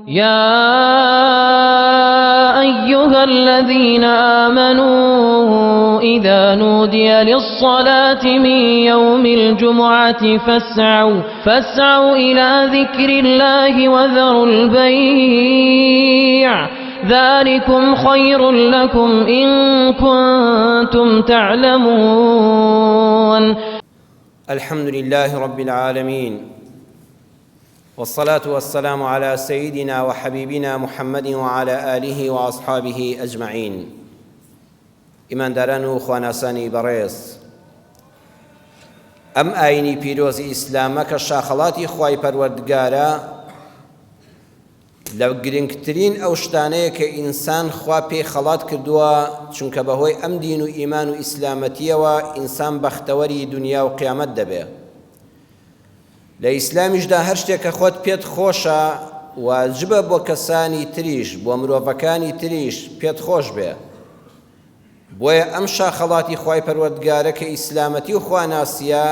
يا أيها الذين آمنوا إذا نودي للصلاة من يوم الجمعة فاسعوا إلى ذكر الله وذروا البيع ذلكم خير لكم إن كنتم تعلمون. الحمد لله رب العالمين، والصلاة والسلام على سيدنا وحبيبنا محمد وعلى آله وأصحابه أجمعين. إمان داران خواناساني بريس أم آيني بيروز إسلامك الشاخلاتي خواي پروردگارا لو گرنگترین ئەو شتانەیە کە ئینسان خوا پێی خەڵات کردووە، چونکە بەهۆی ئەم دین و ئیمان و ئیسلامەتیەوە ئینسان بەختەوەری دنیا و قیامەت دەبێ. لە ئیسلامیشدا هەر شتێک کە خۆت پێت خۆشە واجبە بۆ کەسانی تریش، بۆ مرۆڤەکانی تریش پێت خۆش بێ. بۆیە ئەم شاخەڵاتی خوای پەروەردگارە کە ئیسلامەتی و خواناسیە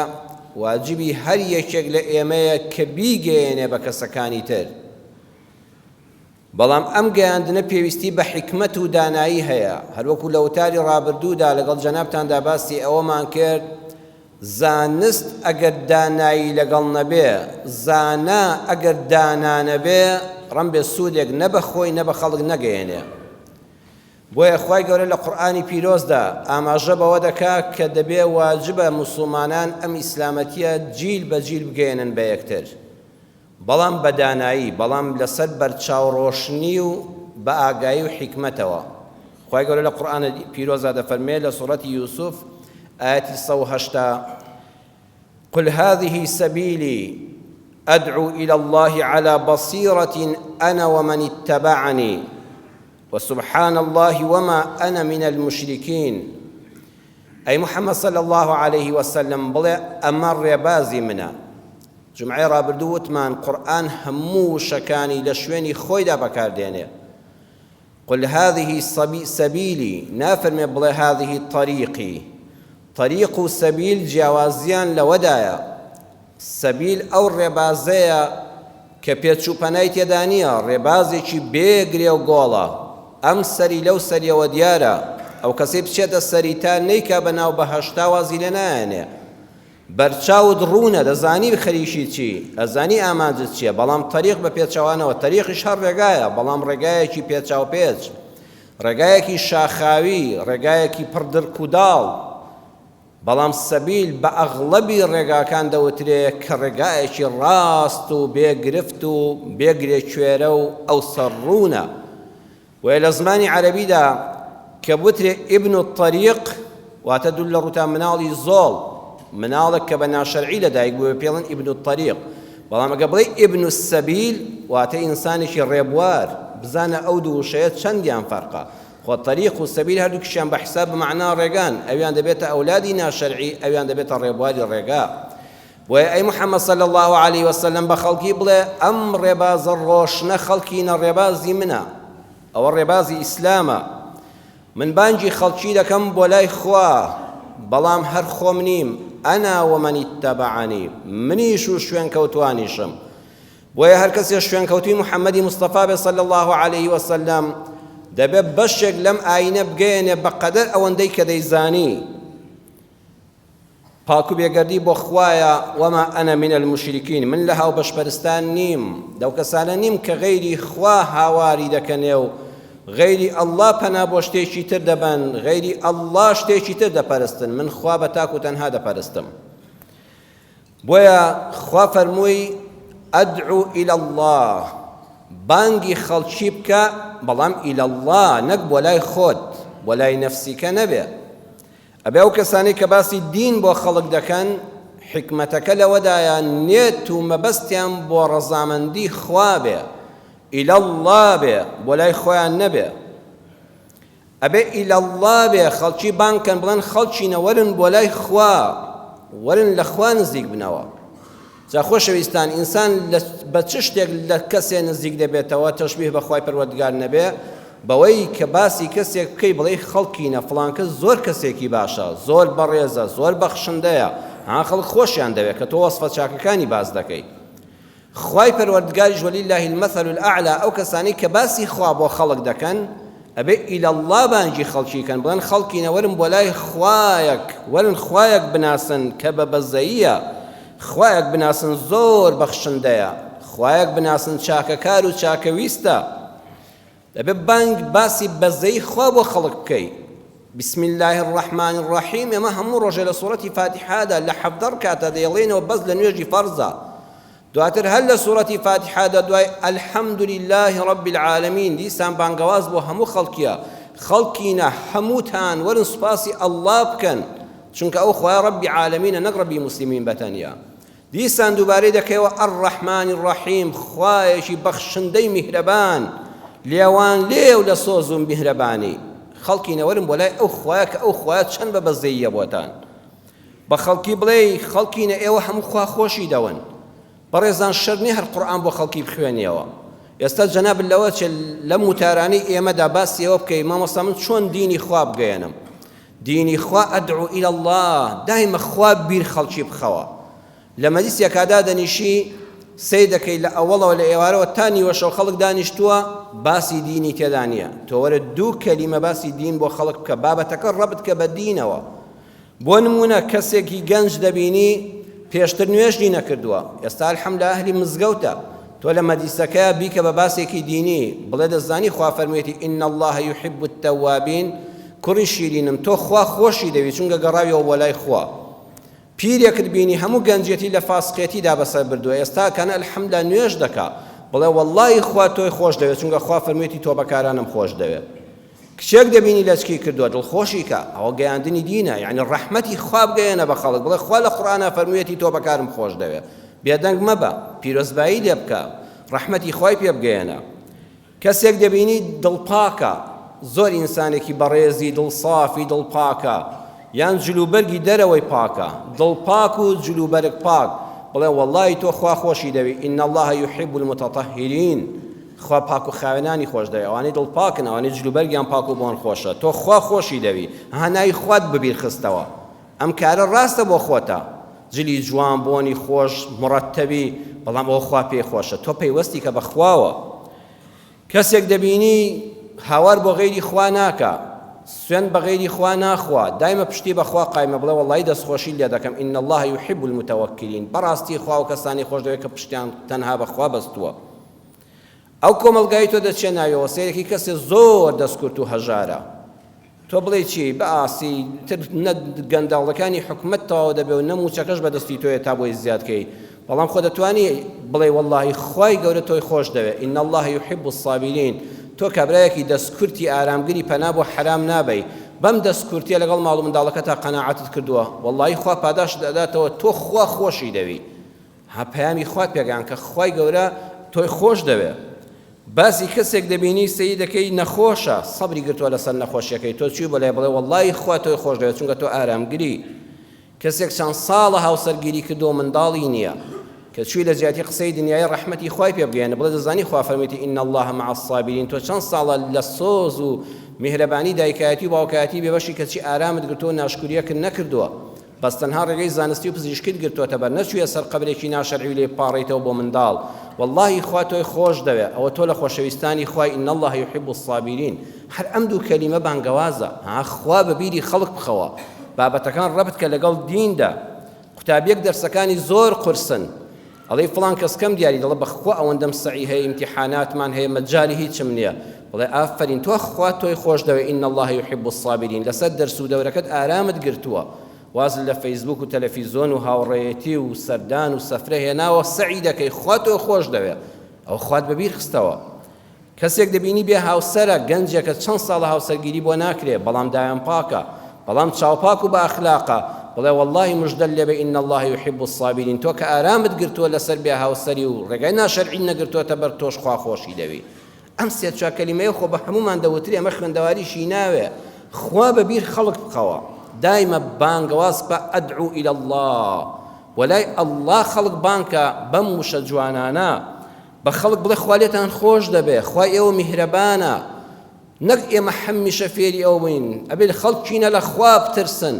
واجبی هەر یەکێک لە ئێمەیە کە بیگەیەنێ بە کەسەکانی تر. بەڵام ئەم گەیاندنە پێویستی بە حکمت و دانایی هەیە. هەروەکو لە وتاری ڕابردوودا لەگەڵ جەنابتاندا باسی ئەوەمان کرد، زانست ئەگەر دانایی لەگەڵ نەبێ، زانا ئەگەر دانا نەبێ، ڕەم بێ سوودێک نە بە خۆی نە بە خەڵک نەگەیەنێ. بۆیە خوای گەورە لە قورئانی پیرۆزدا ئاماژە بەوە دەکات کە دەبێ واجبە موسڵمانان ئەم ئیسلامەتیە جیل بە جیل بگەێنن بە یەکتر، بەڵام بە دانایی، بەڵام لەسەر بەرچاوڕۆشنی و بە ئاگایی و حیکمەتەوە. خوای گەورە لە قورئانە پیرۆزدا دەفەرمێ لە سوورەتی یوسف ئاەتی 180: قل هذه سبيلي أدعو إلى الله على بصيرة أنا ومن اتبعني وسبحان الله وما أنا من المشركين. أي محمد صلى الله عليه وسلم بڵێ ئەمە ڕێبازی منە. جمعی ڕابردوو وتمان قورئان هەموو شەکانی لە شوێنی خۆیدا بەکاردێنێ. قل هذه سبيلي، نافرمێ بڵێ هذه طريقي. طريق و سەبیل جیاوازیان لەوەدایە. سەبیل ئەو ڕێبازەیە کە پێچووپەنای تێدا نییە، ڕێبازێکی بێگرێ و گۆڵە. ئەم سەری لەو سەریەوە دیارە، ئەو کەسەی بچێتە سەریتا نەیکا بەناو بەهەشتا وازی لێ نایەنێ. بەرچاوت ڕوونە، دەزانی خەریکی چی، ئەزانی ئامانجت چییە، بەڵام تەریق بە پێچەوانەوە. تەریقیش هەر ڕێگایە، بەڵام ڕێگایەکی پێچاوپێچ، ڕێگایەکی شاخاوی، ڕێگایەکی پڕدرکوداڵ. بەڵام سەبیل بە ئەغڵەبی ڕێگاکان دەوترێ کە ڕێگایەکی ڕاست و بێگرفت و بێگرێ کوێرە و ئەو سەرڕوونە. وێ لە زمانی عەرەبیدا کە بوترێ ئیبن الطەریق واتە دوو لە ڕووتا مناڵی زۆڵ، مناڵێک کە بە ناشەرعی لەدایک بووە پێڵێن ئیبن الطەریق. بەڵام ئەگە بڵێ ئیبن السەبیل واتە ئینسانێکی ڕێبوار، بزانە ئەو دوو وشەیە چەندیان فەرقە. خۆ تەریق و سەبیل هەردووکیشیان بە حیساب بمەعنا ڕێگان، ئەویان دەبێتە ئەولادی ناشەرعی، ئەویان دەبێتە ڕێبواری ڕێگا. بۆیە ئەی محەممەد صلی الله عليه وسلم بە خەڵکی بڵێ ئەم ڕێبازە ڕۆشنە خەڵکینە ڕێبازی منە، ئەوە ڕێبازی ئیسلامە. من بانگی خەڵکی دەکەم بۆ لای خوا، بەڵام هەر خۆم نیم، ئەنا ومن اتبعني، منیش و شوێن کەوتوانیشم. بۆیە هەر کەسێ شوێن کەوتوی محەممەدی مستەفا بێ صلی الله عليه وسلم دەبێت بەشێک لەم ئاینە بگەێنێ بەقەدەر ئەوەندەی کە دەیزانی پاک و بێگەردی بۆ خوایە. وما ئەنە من المشرکین، من لە هاو بەشپەرستان نیم، دەو کەسانە نیم کە غەیری خوا هاواری دەکەنێ و غەیری ئەڵڵا پەنا بۆ شتێکی تر دەبەن، غەیری ئەڵڵا شتێکی تر دەپەرستن، من خوا بە تاک و تەنها دەپەرستم. بۆیە خوا فەرمووی ئەدعو إلى الله، بانگی خەڵکی بکە، بەڵام إلى الله نەک بۆ لای خۆت، بۆ لای نەفسیکە نەبێ. ئەبێ ئەو کەسانی کە باسی دین بۆ خەڵک دەکەن حکمەتەکە لەوەدایە نێت و مەبەستیان بۆ ڕەزامەندی خوا بێ، إلى الله بێ، بۆ لای خۆیان نەبێ. ئەبێ إلى الله بێ، خەڵکی بانکەن بڵێن خەڵچینە وەرن بۆ لای خوا، وەرن لە خوا نزیک بنەوە. جا خۆشەویستان، ئینسان بە چ شتێک لە کەسێ نزیک دەبێتەوە تەشبیه بە خوای پەروەردگار نەبێ؟ بەوەی کە باسی کەسێک بکەی بڵێ خەڵکینە فڵان کەس زۆر کەسێکی باشە، زۆر بەڕێزە، زۆر بەخشندەیە، خەڵک خۆشیان دەوێت کە تۆ وەسفە چاکەکانی باز دەکەی. خوای پەروەردگاریش وەلیللاهی المەثەل الأعلا ئەو کەسانی کە باسی خوا بۆ خەڵک دەکەن ئەبێ ئیلە الله بانگی خەڵکی کەن بڵێن خەڵکینە وەرن بۆ لای خوایەک وەرن خوایەک بناسن کە بە بەزەییە خوایەک بناسن زۆر بەخشندەیە خوایەک بناسن چاکەکار و چاکەویستە دەبێ بانگ باسی بەزەیی خوا بۆ خەڵک بکەی بسم الله الرحمن الرحیم ئێمە هەموو ڕۆژێ لە سوورەتی فاتحادا لە 17 کاتە دەیڵێنەوە بەس لە نوێژی فەرزە دواتر هەر لە سوورەتی فاتحادا دوای الحەمد لله رب العالمین دیسان بانگەواز بۆ هەموو خەڵکیە خەڵکینە هەمووتان وەرن سوپاسی ئەڵڵا بکەن چونکە ئەو خوای ڕەبی عالەمینە نەک ڕەبی موسلیمین بەتەنیا دیسان دووبارەی دەکەیەوە الرحمن الرحیم خوایەکی بەخشندەی میهرەبان لێوان لێو لە سۆز و میهرەبانی خەڵکینە وەرن بۆ لای ئەو خوایە کە ئەو خوایە چەند بە بەزەییە بۆتان بە خەڵکی بڵێ خەڵکینە ئێوە هەموو خوا خۆشی دەون بەڕێزان شەرنی هەر قورئان بۆ خەڵکی بخوێنیەوە ئێستا جەناب لەوە چ لە موتارانەی ئێمەدا باسی ئەوە بکەی مامۆستا من چۆن دینی خوا بگەێنم دینی خوا ئەدعو إلى الله دایمە خوا بیر خەڵکی بخەوە لە مەجلیسێکادا دەنیشی سەی دەکەی لە ئەوڵەوە لە ئێوارەوە تا نیوەشەو خەڵک دانیشتووە باسی دینی تێدا نییە تۆ وەرە دوو کەلیمە باسی دین بۆ خەڵک بکە بابەتەکە ڕەبت کە بە دینەوە بۆ نمونە کەسێکی گەنج دەبینی پێشتر نوێژی نەکردووە ئێستا الحەمدە ئەهلی مزگەوتە تۆ لە مەجلیسەکەیە بیکە بە باسێکی دینی بڵێ دەزانی خوا فەرموویەتی ئین الله يحب التوابین کوڕی شیرینم تۆ خوا خۆشی دەوی چونکە گەڕاویەوە بۆ لای خوا پیرێکت بینی هەموو گەنجێتی لە فاسقێتیدا بەسەر بردووە ئێستا کەنە الحەمدە نوێژ دەکا بڵێ وەڵڵاهی خوا تۆی خۆش دەوێت چونکە خوا فەرموویەتی تۆ بەکارانم خۆش دەوێت کچێک دەبینی لەچکی کردووە دڵخۆشی کە ئەوە گەیاندنی دینە یعنی ڕەحمەتی خوا بگەیەنە بە خەڵک بڵێ خوا لە قورئانە فەرموویەتی تۆ بەکارم خۆش دەوێت بێدەنگ مەبە پیرۆزبایی لێ بکە ڕەحمەتی خوای پێ بگەیەنە کەسێک دەبینی دڵپاکە زۆر ئینسانێکی بەڕێزی دڵسافی دڵپاکە یان جلوبەرگی دەرەوەی پاکە دڵپاک و جلوبەرگ پاک بڵێ وەڵڵاهی تۆ خوا خۆشی دەوی ئین الله يحب المتطهرین خوا پاک و خاوێنانی خۆش دەوێت ئەوانەی دڵپاکن ئەوانەی جلوبەرگیان پاک و بۆن خۆشە تۆ خوا خۆشی دەوی هەنای خوات ببیر خستەوە ئەم کارە ڕاستە بۆ خۆتە جلی جوان بۆنی خۆش مڕەتەبی بەڵام ئەوە خوا پێی خۆشە تۆ پەیوەستی کە بەخواوە کەسێک دەبینی هاوار بۆ غەیری خوا ناکە سوێن بە غەیری خوا ناخوا دایمە پشتی بەخوا قایمە بڵێ وەڵڵاهی دەستخۆشی لێ دەکەم ئین الله يحب المتوکلین بەڕاستی خوا و کەسانی خۆش دەوێت کە پشتیان تەنها بەخوا بەستووە ئەو کۆمەلگای تۆ دەچێناویەوە سەیرێکی کەسێ زۆر دەستکورت و هەژارە تۆ بڵێ چی بەئاسی تر نە گەنداڵەکانی حکومەتەوە دەبێ و نەموچەکەش بەدەستی تۆیە تا بۆی زیادکەی بەڵام خۆ دەتوانی بڵێ وەڵڵاهی خوای گەورە تۆی خۆش دەوێت ئین الله يحب الصابرین تۆ کابرایەکی دەستکورتی ئارامگری پەنا بۆ حرام نابەی بەم دەستکورتیە لەگەڵ ماڵ و منداڵەکە تا قەناعەتت کردووە وەڵڵاهی خوا پاداش دەداتەوە تۆ خوا خۆشی دەوی ها پەیامی خوات پێگەیان کە خوای گەورە تۆی خۆش دەوێت باسی کەسێک دەبینی سەی دەکەی نەخۆشە سەبری گرتووە لەسەر نەخۆشیەکەی تۆ چی بڵێ بڵێ وەڵڵاهی خوا تۆی خۆش دەوێت چونکە تۆ ئارامگری کەسێک چەند ساڵە هاوسەرگیری کردو منداڵی نییە کە چووی لە زیاتی قسەی دنیای ڕەحمەتی خوای پێ بگەێنە بڵێ دەزانی خوا فەرموویەتی ئین الله مع الصابرین تۆ چەند ساڵە لە سۆز و میهرەبانی دایکایەتی و باوکایەتی بێبەشی کەچی ئارامت گرتووە ناشکریەکت نەکردووە بەس تەنها ڕێگەی زانستی و پزیشکیت گرتووەتە بەر نەچوویە سەر قەبرێکی ناشەرعی لێ پاڕێتەوە بۆ منداڵ واللهی خوا تۆی خۆش دەوێت ئەوە تۆ لە خۆشەویستانی خوای ئین الله يحب الصابرین هەر ئەم دوو کەلیمە بانگەوازە خوا بەبیری خەڵک بخەوە بابەتەکان ڕەبت کە لەگەڵ دیندا قوتابیەک دەرسەکانی زۆر قورسن ئەڵێ فڵان کەس کەم دیاری دەڵێ بەخوا ئەوەندەم سەعی هەیە ئیمتیحاناتمان هەیە مەجالی هیچم نییە بڵێ ئافرین تۆ خوا تۆی خۆش دەوێت ئین الله يحب الصابرین لەسەر دەرس و دەورەکەت ئارامت گرتووە وازل لە فەیسبوک و تەلەڤیزۆن و هاوڕێیەتی و سەردان و سەفرە هێناوە سەعی دەکەی خوا تۆ خۆش دەوێت ئەو خوات بەبیر خستەوە کەسێک دەبینی بێ هاوسەرە گەنجێکە چەند ساڵە هاوسەرگیری بۆ ناکرێ بەڵام دایان پاکە بەڵام چاوپاک و بە ئەخلاقە بڵێ واللهی مژدەل لێبێ ئین الله يحب الصابرین تۆ کە ئارامت گرتووە لەسەر بێ هاوسەری و ڕێگای ناشەرعی نەگرتووەتە بەر تۆش خوا خۆشی دەوی ئەم سێ چوار کەلیمەیە خۆ بە هەمومان دەوتری ئەمە خوێندەواریشی ناوێ خوا بەبیر خەڵک بخەوە دایمە بانگەواز بە ئەدعو إلى الله وەلای ئەڵڵا خەڵک بانکە بەم وشە جوانانە بە خەڵک بڵێ خوا لێتان خۆش دەبێ خوای ئێوە میهرەبانە نەک ئێمە هەمیشە فێری ئەو بین ئەبێ خەڵکینە لە خوا بترسن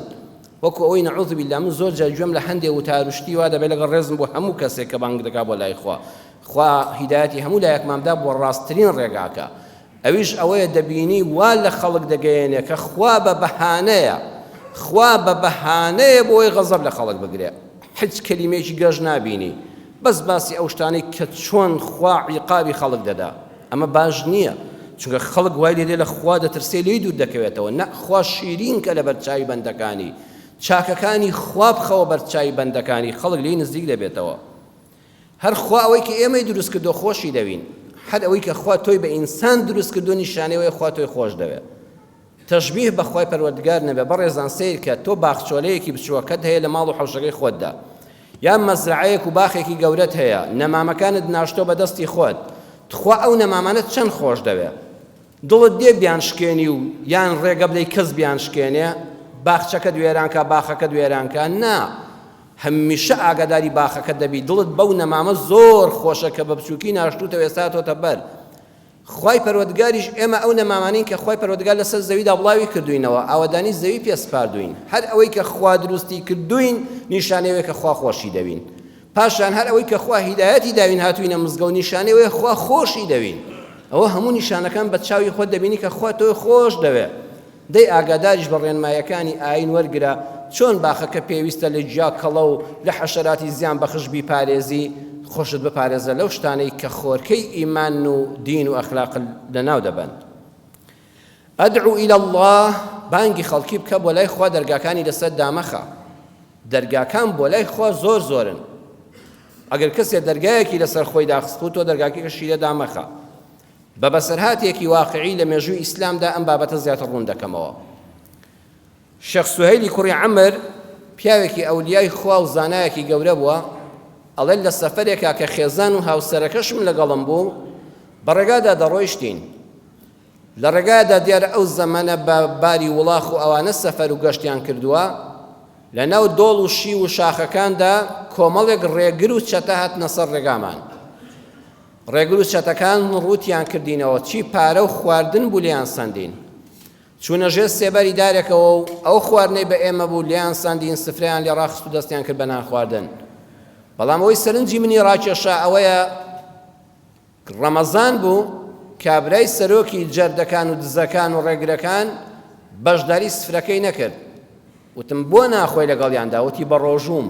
وەکو ئەوەی نەعوذ بالله من زۆر جار گوێم لە هەندێک وتاروشتی وا دەبێت لەگەڵ ڕێزم بۆ هەموو کەسێک کە بانگ دەکا بۆ لای خوا هیدایەتی هەموو لایەکماندا بۆ ڕاستترین ڕێگاکە. ئەویش ئەوەیە دەبینی وا لە خەڵک دەگەیەنێ کە خوا بە بەهانەیە بۆی غەزەب لە خەڵک بگرێ، هیچ کەلیمێکی گەش نابینی، بەس باسی ئەو شتانەی کە چۆن خوا عیقابی خەڵک دەدا. ئەمە باش نییە، چونکە خەڵک وای لێ لە خوا دەترسێ لێی دوور دەکەوێتەوە. نە، خوا شیرین کە لە بەرچاوی بەندەکانی چاکەکانی خوا بخەوە بەرچاوی بەندەکانی خەڵک لێی نزیک دەبێتەوە. هەر خوا ئەوەی کە ئێمەی دروست کردو خۆشی دەوین، هەر ئەوەی کە خوا تۆی بە ئینسان دروست کردو نیشانەوەی خوا تۆی خۆش دەوێت. تەشبیه بە خوای پەروەردگار نەبێ. بەڕێزان سیر کە تۆ باخچۆلەیەکی بچووەکەت هەیە لە ماڵ و حەوشەکەی خۆتدا، یان مەزرعەیەک و باخێکی گەورەت هەیە، نەمامەکانت ناشتۆ بەدەستی خۆت، تخوا ئەو نەمامانت چەند خۆش دەوێت. دڵت دێ بیان شکێنی و یان ڕێگە بدەی کەس بیان شکێنێ، باخچەکە دوێرانکە باخەکە دوێرانکە؟ نا، هەمیشە ئاگاداری باخەکە دەبی. دڵت بەو نەمامە زۆر خۆشە کە بە بچووکی ناشتوتەوە ئێستاتۆتە بەر. خوای پەروەردگاریش ئێمە ئەو نەمامانین کە خوای پەروەردگار لەسەر زەویدا بڵاوی کردوینەوە، ئاوەدانی زەوی پێسپاردوین. هەر ئەوەی کە خوا دروستی کردوین نیشانەیەوەیە کە خوا خۆشی دەوین. پاشان هەر ئەوەی کە خوا هیدایەتی داوین هاتوینە مزگە و نیشانەیەوەیە خوا خۆشی دەوین. ئەوە هەموو نیشانەکان بە چاوی خۆت دەبینی کە خوا تۆی خۆش دەوێت. دەی ئاگاداریش بە ڕێنمایەکانی ئاین وەرگرە چۆن باخەکە پێویستە لە جیا کەڵە و لە حەشەراتی زیان بەخش بیپارێزی، خۆشت بپارێزە لەو شتانەی کە خۆرکەی ئیمان و دین و ئەخلاق لەناو دەبەن. ئەدعو إلى الله، بانگی خەڵکی بکە بۆ لای خوا دەرگاکانی لەسەر دامەخە. دەرگاکان بۆ لای خوا زۆر زۆرن. ئەگەر کەسێک دەرگایەکی لەسەر خۆی داخست و تۆ دەرگاکێکیشی لە دامەخە، بە بەسەرهاتێکی واقعی لە مێژووی ئیسلامدا ئەم بابەتە زیاتر ڕوون دەکەمەوە. شێخ سوهەیلی کوڕی عەمر پیاوێکی ئەولیای خوا و زانایەکی گەورە بووە. ئەڵێ لە سەفەرێکا کە خێزان و هاوسەرەکەشم لەگەڵم بوو، بە ڕێگادا دەڕۆیشتین. لە ڕێگادا دیارە ئەو زەمانە بە باری وڵاخ و ئەوانە سەفەر و گەشتیان کردووە، لە ناو دۆڵ و شی و شاخەکاندا کۆمەڵێک ڕێگر و چەتە هاتنە سەر ڕێگامان. ڕێگر و چەتەکان ڕوتیان کردینەوە، چی پارە و خواردن بوو لیان سەندین. چوونە ژێر سێبەری دارێکەوە و ئەو خواردنەی بە ئێمە بوو لیان سەندین، سفرەیان لێ ڕاخست و دەستیان کرد بە نان خواردن. بەڵام ئەوەی سەرنجی منی ڕاکێشا ئەوەیە ڕەمەزان بوو، کابرای سەرۆکی جەردەکان و دزەکان و ڕێگرەکان بەشداری سفرەکەی نەکرد. وتم بۆ ناخۆی لەگەڵیاندا؟ وتی بە ڕۆژوم،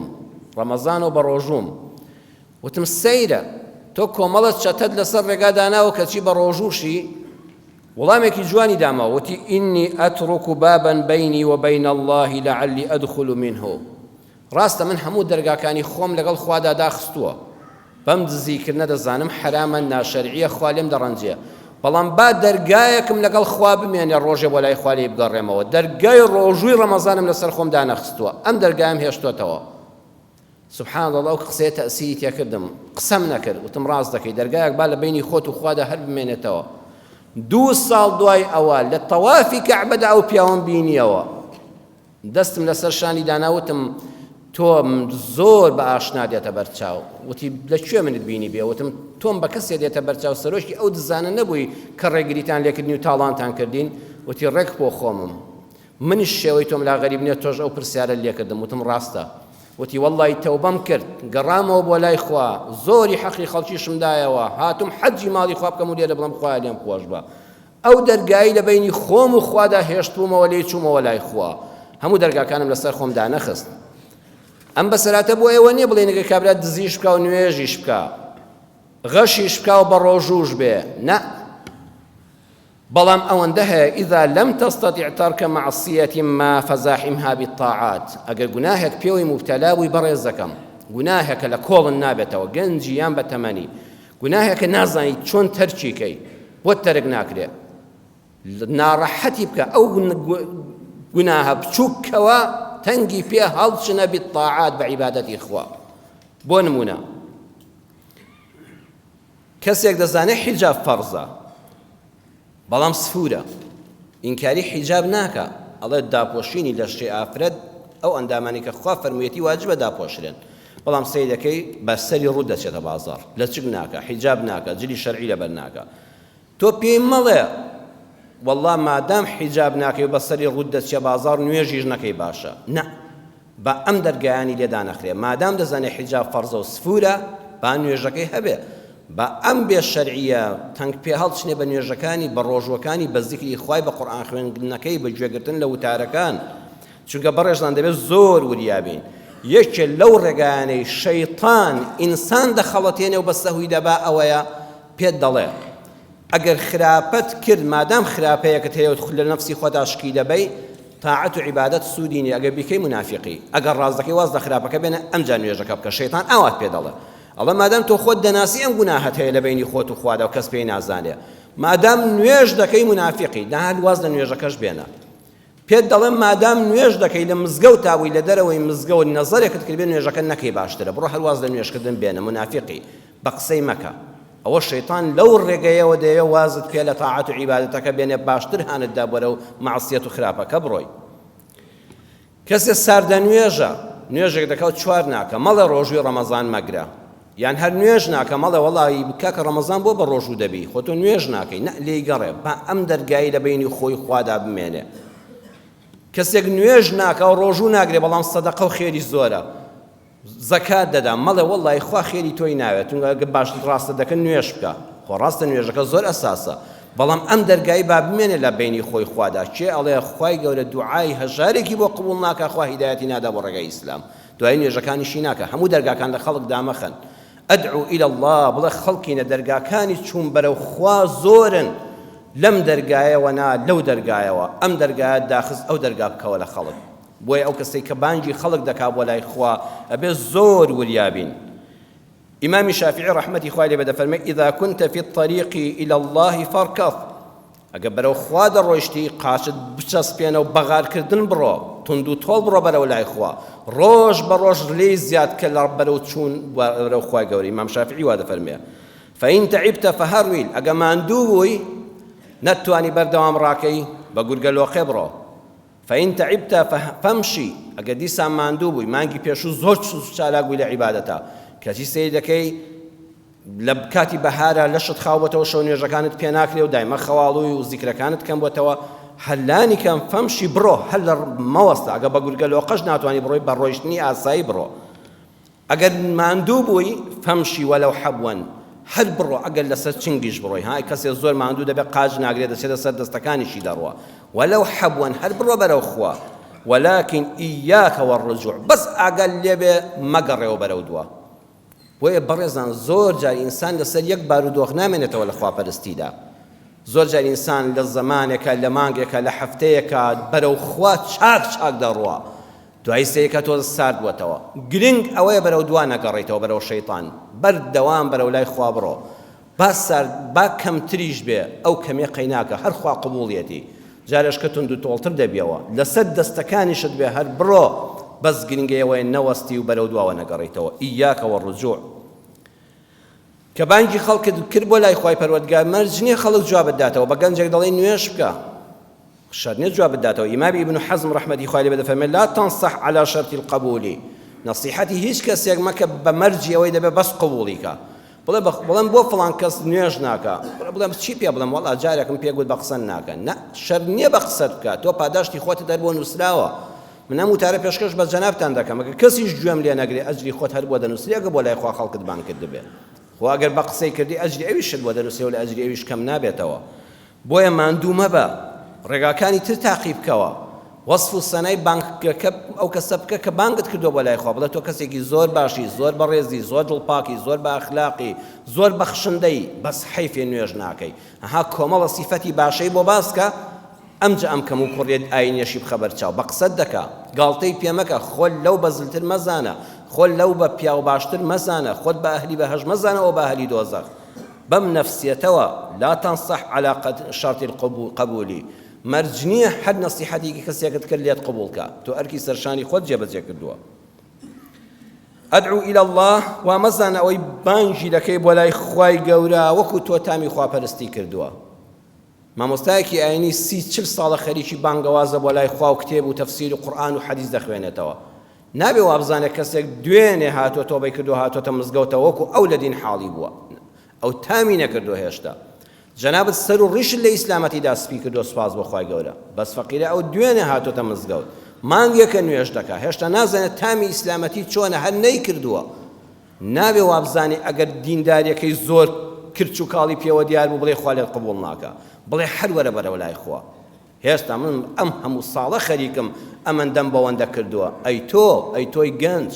ڕەمەزان و بە ڕۆژوم. وتم سەیرە تۆ کۆمەڵت چەتەت لەسەر ڕێگاداناوە کەچی بە ڕۆژوشی؟ وەڵامێکی جوانی داماوە، وتی ئینی ئەترک بابا بینی وبین الله لعلی ئەدخل منه. ڕاستە من هەموو دەرگاکانی خۆم لەگەڵ خوادا داخستووە، بەم دزیکردنە دەزانم حرامە ناشەرعیە، خوا لێم دەڕەنجێ، بەڵام با دەرگایەکم لەگەڵ خوا بمێنێ ڕۆژێ بۆ لای خوا لێ بگەڕێمەوە. دەرگای ڕۆژووی ڕەمەزانم لەسەر خۆم دانەخستووە، ئەم دەرگایم هێشتۆتەوە. سبحان الله، ئەو قسەیە تەئسیری تێکردم، قسەم نەکرد. وتم ڕاست دەکەی، دەرگایەک با لە بینی خۆت و خوادا هەر بمێنێتەوە. 2 ساڵ دوای ئەوە لە تەوافی کەعبەدا ئەو پیاوەم بینیەوە، دەستم لەسەر شانی داناوتم تۆ زۆر بە ئاشنا دێتە بەرچاو. وتی لەکوێ منت بینی بێ؟ وتم تۆم بە کەسێ دێتە بەرچاو، سەرۆکی ئەو دزانە نەبووی کە ڕێگریتان لێکردنی و تاڵانتان کردین؟ وتی ڕێک بۆ خۆمم، منیش شێوەی تۆم لا غەریب نییە، تۆش ئەو پرسیارە لێکردم. وتم ڕاستە. وتی وەڵڵی تەوبەم کرد، گەڕامەوە بۆ لای خوا، زۆری حەقی خەڵکیشمدایەوە، هاتم حەجی ماڵی خوا بکەم و لێرە بڵم خوا لێم خۆش بە. ئەو دەرگایی لە بینی خۆم و خوادا هێشتومەوە، لێ چوومەوە لای خوا، هەموو دەرگاکانم لەسەر خۆم دانەخست. ئەم بەسەراتە بۆ ئێوە نییە بڵێنەکە کابرا دزیش بکە و نوێژیش بکە، غەشیش بکە و بە ڕۆژوش بێ، نە. بەڵام ئەوەندە هەیە ئیذا لەم تەستەطیع تەرکە مەعسیەتی ما فەزاحمها بالطاعات. ئەگەر گوناهێک پێوەی مبتەلا بووی بەڕێزەکەم، گوناهێکە لە کۆڵن نابێتەوە، گەنجی یان بە تەمەنی، گوناهێکە نازانی چۆن تەرکیکەی، بۆ تەرک ناکرێ، ناڕەحەتی بکە. ئەو گوناهە بچووکەوە تەنگی پێ هەڵچنە بالطاعات، بە عیبادەتی خوا. بۆ نمونە کەسێک دەزانێت حیجاب فەرزە، بەڵام سفورە، ئینکاری حیجاب ناکە، ئەڵێ داپۆشینی لە شێ ئافرەت ئەو ئەندامانی کە خوا فەرموویەتی واجبە داپۆشرێن، بەڵام سەیدەکەی بە سەری ڕوو دەچێتە بازاڕ، لە چک ناکە، حیجاب ناکە، جلی شەرعی لەبەر ناکە. تۆ پێی مەڵێ وەڵڵا مادام حیجاب ناکەی و بە سەری ڕوو دەچێ بازاڕ، نوێژیش نەکەی باشە. نە، بە ئەم دەرگایانی لێدا نەخرێ مادام دەزانێت حیجاب فەرزە و سفورە با نوێژەکەی هەبێ بە ئەم بێ شەرعیە تەنگ پێ هەڵچنێ بە نوێژەکانی بە ڕۆژوەکانی بە زیکری خوای بە قورئان خوێندنەکەی بە گوێگرتن لە وتارەکان چونکە بەڕێژدان دەبێت زۆر وریابین یەکێ لەو ڕێگانەی شەیطان ئینسان دەخەڵەتێنێ و بە سەهوی دەبا ئەوەیە پێت دەڵێ ئەگەر خراپەت کرد مادام خراپەیەکت هەیە و لە نەفسی خۆدا شکی دەبەی تاعەت و عیبادەت سوودی نیە ئەگەر بیکەی منافقی ئەگەر ڕاست دەکەی واز لە خراپەکە بێنە ئەمجا نوێژەکە بکە شەیطان ئاوات پێ دەڵێ ئەڵێ مادام تۆ خۆت دەناسی ئەم گوناهت هەیە لە بینی خۆت و خوادا و کەس پێی نازانێ مادام نوێژ دەکەی منافقی نەهال واز لە نوێژەکەش بێنە پێت دەڵێم مادام نوێژ دەکەی لە مزگەوت تاوی لە دەرەوەی مزگەوت نەزەرێکت کرد بێ نوێژەکە نەکەی باشترە بڕۆ هەرواز لە نوێژکردن بێنە منافقی بە قسەی مەکە ئەوە شەیطان لەو ڕێگەیەوە دەیە وازت پێ لە تاعەت و عیبادەتەکە بێنێ باشتر هانتدا بەرە و مەعسیەت و خراپەکە بڕۆی کەسێ ساردە نوێژە نوێژێک دەکەوت چوار ناکە مەڵێ ڕۆژوی ڕەمەزان مەگرە یان هەر نوێژ ناکە مەڵێ وەڵی بکە کە ڕەمەزان بۆ بە ڕۆژوو دەبی خۆ تۆ نوێژ ناکەی نە لێی گەڕێ با ئەم دەرگایی لە بینی خۆی خوادا بمێنێ کەسێک نوێژ ناکە و ڕۆژوو ناگرێ بەڵام سەدەقە و خێری زۆرە زەکات دەدا مەڵێ وەڵی خوا خێری تۆی ناوێت چونکە باش ڕاستە دەکەن نوێژ بکە خۆ ڕاستە نوێژەکە زۆر ئەساسە بەڵام ئەم دەرگایی با بمێنێ لە بینی خۆی خوادا چێ ئەڵێ خوای گەورە دوعای هەژارێکی بۆ قبول ناکە خوا هیدایەتی نادا بۆ ڕێگای ئیسلام دوای نوێژەکانیشی ناکە هەموو دەرگاکان لە خەڵک دامەخەن ئەدعو إلى الله بڵێ خەڵکینە دەرگاکانی چوون بەرەو خوا زۆرن لەم دەرگایەوە نا لەو دەرگایەوە ئەم دەرگایە داخست ئەو دەرگا بکەوە لە خەڵک بۆیە ئەو کەسەی کە بانگی خەڵک دەکا بۆ لای خوا ئەبێ زۆر وریابین ئیمامی شافعی ڕەحمەتی خوای لێ بێ دەفەرمێ إذا كنت في الطريق إلى الله فاركض ئەگە بەرەو خوا دەڕۆیشتی قاچت بچەسپێنە و بەغارکردن بڕۆ تند و تۆڵ بڕۆ بەرەو لای خوا ڕۆژ بە ڕۆژ لێی زیاد کە لە بەرەو چوون بەرەو خوای گەورەی ئیمام شافعی وا دەفەرمێ فإن تعبت فهرول ئەگە ماندوو بووی نەتوانی بەردەوام ڕاکەی بە گورگەلۆقێ بڕۆ فإن تعبت فامشي ئەگە دیسان ماندوو بووی مانگی پێشوو زۆر چالاک بووی لە عیبادەتە کەچی سەیر دەکەی لە کاتی بەهارە لەشت خاوبەتەوە شەو نوێژەکانت پێ ناکرێ و دایمە خەواڵووی و زیکرەکانت کەم بۆتەوە هەلانی کەم فەمشی بڕۆ هەر لە مەوەستە ئەگە بە گورگەلۆقەش ناتوانانی بڕۆی بە ڕۆیشتنی ئاسایی بڕۆ ئەگەر ماندوو بووی فەمشی وەلەو حەبوەن هەر بڕۆ ئەگەر لەسەر چنگیش بڕۆی های کەسێ زۆر ماندوو دەبێت قاج ناگرێت دەچێتە سەر دەستەکانیشی دەڕوە وەلەو حەبوەن هەر بڕۆ بەرەو خوا ولكن إياك والرجوع بس ئاگەر لێبێ مەگەڕێەوە بەرەو دووە بۆیە بەڕێزان زۆر جار ئینسان لەسەر یەک بارودۆخ نامێنێتەوە لە خواپەرستیدا زۆر جار ئینسان لە زەمانێکە لە مانگێکە لە هەفتەیەکە بەرەو خوا چاک دەڕوە دوای سەیەکە تۆ سارد بووەتەوە گرنگ ئەوەیە بەرەو دوا نەگەڕێیتەوە بەرەو شەیطان بەردەوام بەرەو لای خوا بڕۆ با سارد با کەمتریش بێ ئەو کەمێ قەیناکە هەر خوا قبوڵیەتی جارێش کە تند و تۆڵتر دەبیەوە لەسەر دەستەکانیشت بێ هەر بڕۆ بەس گرنگەیەوەی نەوەستی و بەرەو دواوە نەگەڕێیتەوە ئیاکە وەڕجوع کە بانگی خەڵکت کرد بۆ لای خوای پەروەردگار مەرج نییە خەڵک جواب بداتەوە بە گەنجێک دەڵێ نوێژ بکە شەرت نییە جواب بداتەوە ئیمام ابن حەزم ڕەحمەتی خوای لێ بێ دەفەرمێ لا تنصح على شرط القبول نصیحەتی هیچ کەسێک مەکە بە مەرجی ئەوەی دەبێ بەس قبوڵی کە بڵێم بۆ فڵان کەس نوێژ ناکە بڵێم چی پێ بڵێم وەڵا جارێکم پێگوت بە قسە ناکە نە شەر نییە بە قسەت بکە تۆ پاداشتی خۆت دەر بۆ نووسراوە من ئەم وتارە پێشکەش بە جەنابتان دەکەم ئەگەر کەسیش گوێم لێ نەگرێ ئەجری خۆت هەر بۆ دەنووسری ئەگە بۆ لای خوا خەڵکت بان کرد دەبێ خۆ ئەگەر بە قسەی کردی ئەجری ئەویشت بۆ دەنووسێ و لە ئەجری ئەویش کەم نابێتەوە بۆیە ماندوو مەبە ڕێگاکانی تر تاقی بکەوە وەصف و سەنای بانگەکە ئەو کەسە بکە کە بانگت کردووە بۆ لای خوا بڵێ تۆ کەسێکی زۆر باشی زۆر بەڕێزی زۆر دڵپاکی زۆر بە ئەخلاقی زۆر بەخشندەی بەس حەیفێ نوێژ ناکەی ئەها کۆمەڵە سیفەتی باشەی بۆ باسکە ئەمجا ئەم کەم و کوڕێت ئاینێشی بخەبەر چاو بە قسەت دەکا گاڵتەی پێمەکە خۆل لەو بەزلتر مەزانە خۆل لەو بە پیاو باشتر مەزانە خۆت بە ئەهلی بەهەژ مەزانەوە بە ئەهلی دۆزەخ بەم نەفسیەتەوە لا تنصح على شرط القبول مەرج نییە هەر نەسیحەتێکی کەسێکت کرد لێت قبوڵکە تۆ ئەرکی سەرشانی خۆت جێبەجێ کردووە ئەدعو إلى الله وا مەزانە ئەوەی بانگی دەکەی بۆ لای خوای گەورە وەکو تۆ تامی خواپەرستی کردووە مامۆستایەکی ئاینی 30-40 ساڵە خەریکی بانگەوازە بۆ لای خوا و کتێب و تەفسیر و قورئان و حەدیث دەخوێنێتەوە نابێ وا بزانێت کەسێک دوێنێ هاتووە تۆبەی کردو هاتوۆتە مزگەوتەوە وەکو ئەو لە دین حاڵی بووە ئەو تامی نەکردو هێشتا جەنابەت سەر و ڕیشت لە ئیسلامەتیدا سپی کردو سوپاس بۆ خوای گەورە بەس فەقیرە ئەو دوێنێ هاتوۆتە مزگەوت مانگێکە نوێژ دەکا هێشتا نازانێت تامی ئیسلامەتی چۆنە هەر نەیکردووە نابێ وابزانێ ئەگەر دینداریەکەی زۆر کرچ و کاڵی پێوە دیار بوو بڵێ خوا لێت قبوڵ ناکە بڵێ هەر وەرە بەرەوە لای خوا هێستا من ئەم هەموو ساڵە خەریکم ئەمەندەم بەوەندە کردووە ئەی تۆی گەنج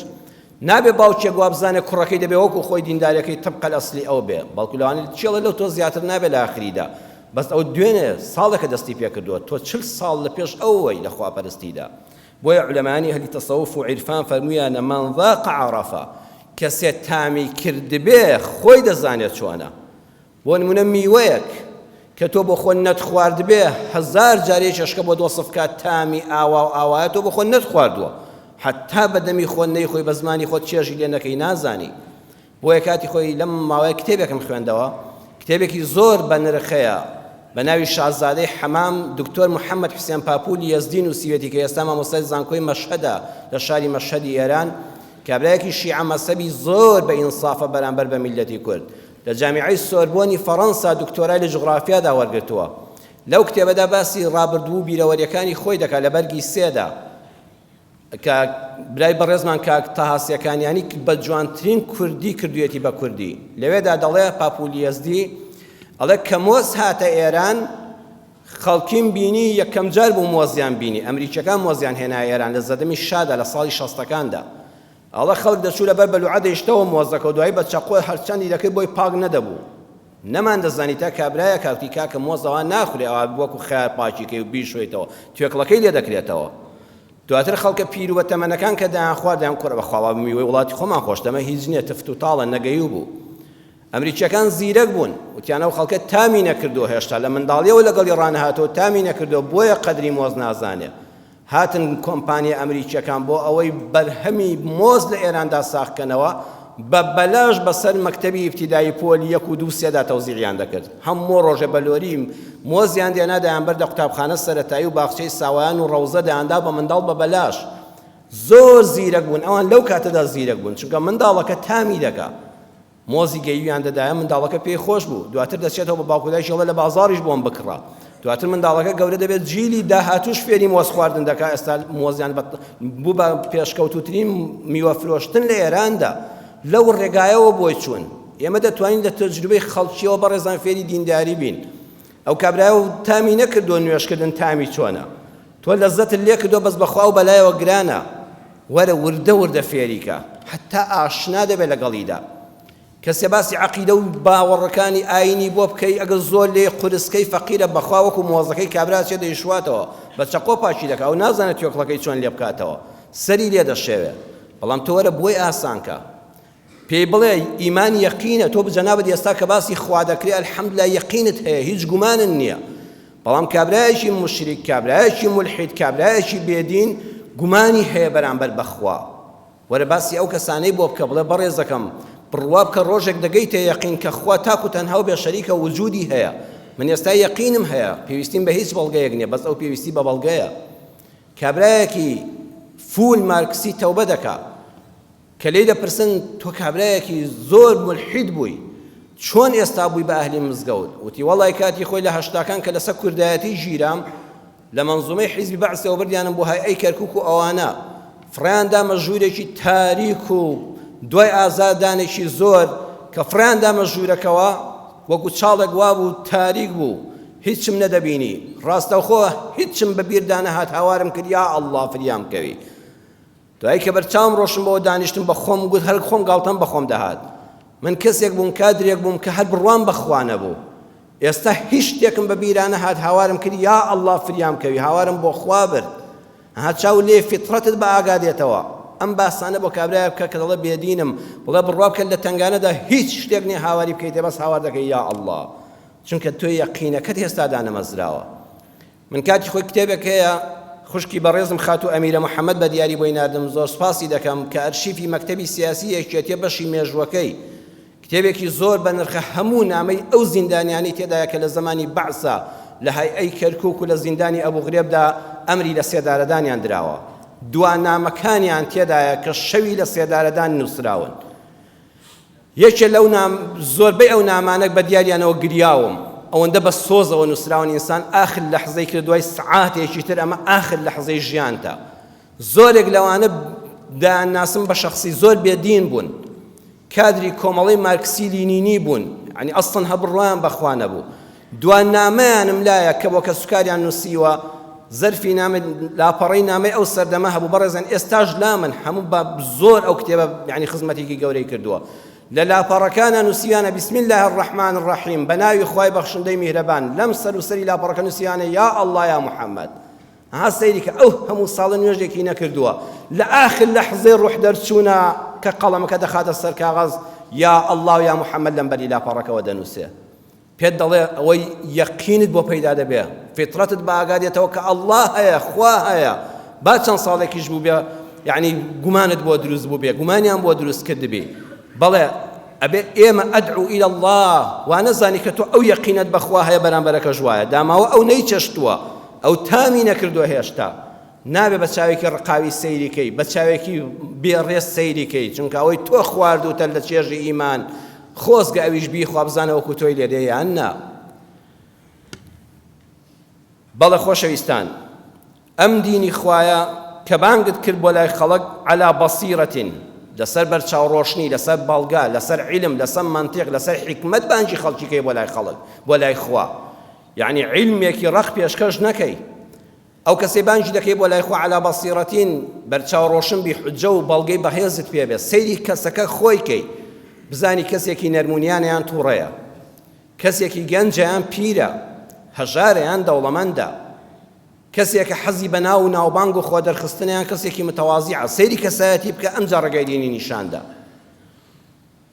نابێ باوچێک وابزانێ کوڕەکەی دەبێ وەکو خۆی دینداریەکەی طبق الأصلی ئەو بێ بەڵکو لەوانێت چێڵە لەو تۆ زیاتر نابێ لە ئاخریدا بەس ئەو دوێنێ ساڵێکە دەستی پێ کردووە تۆ 40 ساڵ لە پێش ئەوەی لە خواپەرستیدا بۆیە عولەمانی هەلی تەسەوف و عیرفان فەرموویانە من ذاق عرفە کەسێ تامی کردبێ خۆی دەزانێت چۆنە بۆ نمونە میوەیەک کە تۆ بۆ خۆ نەت خواردبێ 1000 جارێ چێشکە بۆ دۆسف کات تامی ئاوا و ئاوایە تۆ بۆ خۆ نەت خواردووە حتا بەدەمی خۆ نەیخۆی بە زمانی خۆت چێژی لێ نەکەی نازانی بۆیە کاتی خۆی لەم ماوەیە کتێبێکم خوێندەوە کتێبێکی زۆر بە نرخەیە بە ناوی شازادەی حەمام دکتۆر محەممەد حوسێن پاپولی یەزدین و سیوێتی کە ئێستا مامۆستای زانکۆی مەشهەدە لە شاری مەشهەدی ئێران کابرایەکی شیعە مەسەبی زۆر بە ئینسافە بەرامبەر بە میلەتی کورد لە جامیعەی سۆربۆنی فەڕەنسا دکتۆرای لە جوغرافیادا وەرگرتووە لەو کتێبەدا باسی ڕابردوو بیرەوەریەکانی خۆی دەکات لە بەرگی سێدا کە برای بەڕێزمان کاک تاهاسیەکانیانی بە جوانترین کوردی کردوێتی بە کوردی لەوێدا دەڵێ پاپولی یەزدی ئەڵێ کە مۆز هاتە ئێران خەڵکیم بینی یەکەم جار بوو مۆزیان بینی ئەمریکیەکان مۆزیان هێنا ئێران لە زەدەمی شادا لە ساڵی 60ەکاندا ئەڵێ خەڵک دەچوو لەبەر بەلوعە دەیشتەوە مۆزەکە و دوایی بە چەقۆ هەرچەندی دەکەی بۆی پاک نەدەبوو نەمان دەزانی تا کابرایە کاتی کاکە مۆزەوە ناخورێ ئەوە وەکو خیار پاکیکەی و بیشوێتەوە توێکڵەکەی لێ دەکرێتەوە دواتر خەڵکە پیر و تەمەنەکان کە دایان خواردیان کوڕە بەخوا میوەی وڵاتی خۆمان خۆش دەمە هیچ نییە تفت و تاڵە نەگەیو بوو ئەمریکیەکان زیرەک بوون وتیانە و خەڵکە تامی نەکردو هێشتا لە منداڵیەوە لەگەڵی ڕانەهاتەوە تامی نەکردو بۆیە قەدری مۆز نازانێ هاتن کۆمپانیا ئەمریکیەکان بۆ ئەوەی بەرهەمی مۆز لە ئێراندا ساختکەنەوە بە بەلاش بەسەر مەکتەبی ئیبتیدایی پۆلی 1 و 2 3دا تەوزیعیان دەکرد هەموو ڕۆژە بەلۆری مۆزیان دێنادایان بەر لە قوتابخانە سەرەتایی و باخچەی ساوایان و ڕەوزە دەیاندا بە منداڵ بە بەلاش زۆر زیرەک بوون ئەوان لەو کاتەدا زیرەک بوون چونکە منداڵەکە تامی دەکا مۆزی گەیویان دەدایە منداڵەکە پێی خۆش بوو دواتر دەچێتەوە بە باوکودای شەڵە لە بازاڕیش بۆم بکڕا دواتر منداڵەکە گەورە دەبێت جیلی داهاتوش فێری مۆز خواردن دەکا ئێستا مۆزیان بوو بە پێشکەوتوترین میوە فرۆشتن لە ئێراندا لەو ڕێگایەوە بۆی چوون ئێمە دەتوانین لە تەجروبەی خەڵکیەوە بەڕێزان فێری دینداری بین ئەو کابرایە و تامی نەکردو نوێشکردن تامی چۆنە تۆ لەزەتت لێ کردو بەس بەخوا و بەلایەوە گرانە وەرە وردە فێریکە حتا ئاشنا دەبێت لەگەڵیدا کەسێ باسی عەقیدە و باوەڕەکانی ئاینی بۆ بکەی ئەگەر زۆر لێ قورسکەی فەقیرە بەخوا وەکو مۆزەکەی کابرا چێ دەیشواتەوە بە چەقۆ پاچی دەکا و نازانێت تۆکڵەکەی چۆن لێ بکاتەوە سەری لێ دەشێوێ بەڵام تۆ وەرە بۆی ئاسانکە پێی بڵێ ئیمان یەقینە تۆ بجەنابەت ئێستا کە باسی خوا دەکرێ ئەلحەمدوللا یەقینت هەیە هیچ گومانت نییە بەڵام کابرایەکی موشریک کابرایەکی مولحید کابرایەکی بێدین گومانی هەیە بەرامبەر بەخوا وەرە باسی ئەو کەسانەی بۆ بکە بڵێ بەڕێزەکەم بڕوا بکە ڕۆژێک دەگەیتە یەقین کە خوا تاکو تەنها و بێ شەریکە وجودی هەیە من ئێستا یەقینم هەیە پێویستیم بە هیچ بەڵگەیەک نییە بەس ئەو پێویستی بە بەڵگەیە کابرایەکی فول مارکسی تەوبە دەکا کە لێی دەپرسن تۆ کابرایەکی زۆر مولحید بووی چۆن ئێستا بووی بە ئەهلی مزگەوت وتی وەڵای کاتی خۆی لە هەشتاکان کە لەسەر کوردایەتی ژیرام لە مەنزومەی حیزبی بەعسەوە بردیانم بۆ های ئەی کەرکووک و ئەوانە فڕیاندا مەژوورێکی تاریک و دوای ئازادانێکی زۆر کە فڕیاندا مەژوورەکەوە وەکو چاڵێک وا بوو تاریک بوو هیچم نەدەبینی ڕاستەوخۆ هیچم بەبیردا نەهات هاوارم کرد یا ئەڵڵا فریام کەوی دوایی کە بەرچاوم ڕۆشم بۆ دانیشتم بە خۆم گوت هەر خۆم گاڵتەم بە خۆم دەهات من کەسێک بووم کادرێک بووم کە هەر بڕوام بەخوا نەبوو ئێستا هیچ شتێکم بە بیرانە هات هاوارم کرد یا ئەڵڵا فریام کەوی هاوارم بۆ خوا برد هاچاو لێ فیتڕەتت بە ئاگادێتەوە ئەم باسانە بۆ کابرایە بکە کە دەڵێ بێدینم بڵێ بڕوا بکە لە تنگانەدا هیچ شتێک نییە هاواری بکەیتێ بەس هاوار دەکەی یا ئەڵڵا چونکە تۆ یەقینەکەت هێستادا نەمەزراوە من کاتی خۆی کتێبێک هەیە خوشکی بەڕێزم خاتو ئەمیرە محەممەد بە دیاری بۆی ناردم زۆر سپاسی دەکەم کە ئەرشیفی مەکتەبی سیاسی یەکێتیە بەشی مێژوەکەی کتێبێکی زۆر بە نرخە هەموو نامەی ئەو زیندانیانی تێدایە کە لە زمانی بەعسە لە هەیئەی کەرکووک و لە زیندانی ئەبوو غرێبدا ئەمری لە سێدارەدانیان دراوە دوانامەکانیان تێدایە کە شەوی لە سێدارەدان نووسراون یەکێ لەو زۆربەی ئەو نامانە بە دیاریانەوە گریاوم ئەوەندە بە سۆزەوە نووسراون ئینسان ئاخر لەحزەی کرد دوای سعاتێکی تر ئەمە ئاخر لەحزەی ژیانتە زۆرێک لەوانە داناسم بە شخصی زۆر بێدین بوون، کادری کۆمەڵی مارکسی لینینی بوون، ینی ئەسڵەن هەبڕوایان بەخوا نەبوو. دوان نامەیانم لایە کە بۆ کە سوکاریان نووسیوە، زەرفی نامە لاپەڕەی نامەی ئەو سەردەمە هەبوو. بەڕێزان ئێستاش لامن هەموو بە زۆر ئەو کتێبە ینی خزمەتێکی گەورەی کردووە. لە لاپەڕەکانە نووسیانە بسم الله الرحمن الرحیم، بە ناوی خوای بەخشندەی میهرەبان. لەم سەر و سەری لاپەڕەکە نووسیانە یا ئەڵڵا یا محەممەد. ها سەیری کە ئەو هەموو ساڵە نوێژێکی نەکردووە، لە ئاخر لەحزەی ڕوح دەرچوونە کە قەڵەمەکە دەخاتە سەر کاغەز یا ئەڵڵا یا محەممەد لەم بەری لاپەڕەکەەوە دەنووسێ. پێت دەڵێ ئەوەی یەقینت بۆ پەیدا دەبێ، فیترەتت بە ئاگادێتەوە کە ئەڵڵا هەیە، خوا هەیە. با چەند ساڵێکیش بوو بێ یعنی گومانت بۆ دروست بوو بێ، گومانیان بۆ دروست کرد بێ، بەڵێ ئەبێ ئێمە ئەدعو ئیلە الله، وا نەزانی کە تۆ ئەو یەقینت بەخوا هەیە بەرامبەرەکە ژوایە، داماوە ئەو نەیچەشتووە، ئەو تامی نەکردووە هێشتا. نابێ بە چاوێکی ڕقاوی سەیریکەی، بە چاوێکی بێڕێز سەیریکەی، چونکە ئەوەی تۆ خواردوتە لە چێژی ئیمان خۆزگە ئەویش بیخوا بزانە وەکو تۆی لێدێ یان نا. بەڵێ خۆشەویستان، ئەم دینی خوایە کە بانگت کرد بۆ لای خەڵک عەلا بەسیرەتین، لەسەر بەرچاوڕۆشنی، لەسەر بەڵگا، لەسەر عیلم، لەسەر مەنتیق، لەسەر حیکمەت بانگی خەڵکی کەی بۆ لای خەڵک، بۆ لای خوا. یعنی عیلمێکی ڕەخ پێشکەش نەکەی. ئەو کەسێ بانگی دەکەی بۆ لای خوا عەلا بەسیرەتین، بەرچاوڕۆشن بی حوجە و بەڵگەی بەهێزت پێ بێت، سەیری کەسەکە خۆی کەی، بزانی کەسێکی نەرمونیانیان تووڕەیە، کەسێکی گەنجیان پیرە، هەژارەیان دەوڵەمەندە، کەسێکە حەزی بە ناو و ناوبانگ و خۆ دەرخستنیان کەسێکی متەوازیعە، سەیری کەسایەتی بکە ئەمجا ڕێگای دینی نیشاندا.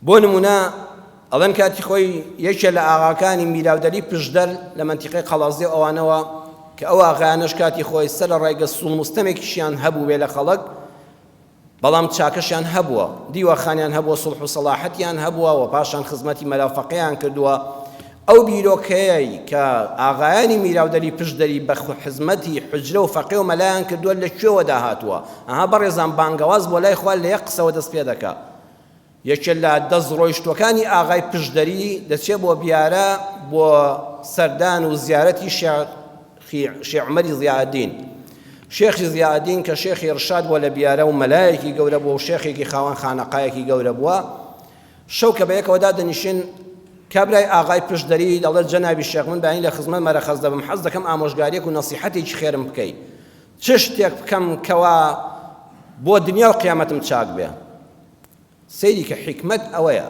بۆ نمونە ئەڵەن کاتی خۆی یەکێ لە ئاغاکانی میراودەری پشدەر لە مەنتیقەی قەڵازی ئەوانەوە کە ئەو ئاغایانەش کاتی خۆی سەر لە ڕێگە سوڵ مستەمێکیشیان هەبوو بێ لە خەڵک، بەڵام چاکەشیان هەبووە، دیوەخانیان هەبووە، سوڵح و سەلاحەتیان هەبووە و پاشان خزمەتی مەلافەقەیان کردووە. ئەو بیرۆکەیەی کە ئاغایانی میراودەری پشدەری بە حزمەتی حجرە و فەقێ و مەلایان کردووە لەکوێوە داهاتووە. ئەها بەڕێزان بانگەواز بۆ لای خوا لە یەک قسەوە دەست پێ دەکا. یەکێ لە دەست ڕۆیشتوەکانی ئاغای پشدەری دەچێت بۆ بیارە بۆ سەردان و زیارەتی شێخ عومەری زیادین. شێخی زیادین کە شێخی ڕشاد بووە لە بیارە و مەلایەکی گەورە بووە و شێخێکی خاوەن خانەقایەکی گەورە بووە. شەو کە بە یەکەوەدا دەنیشین، کابرای ئاغای پشدەری دەڵێت جەنابی شێخ من بەینی لە خزمەت مەرەخەز دەبم، حەز دەکەم ئامۆژگاریەک و نەسیحەتێکی خێرم بکەی، چ شتێک بکەم کەوا بۆ دنیا و قیامەتم چاک بێ. سەیری کە حیکمەت ئەوەیە.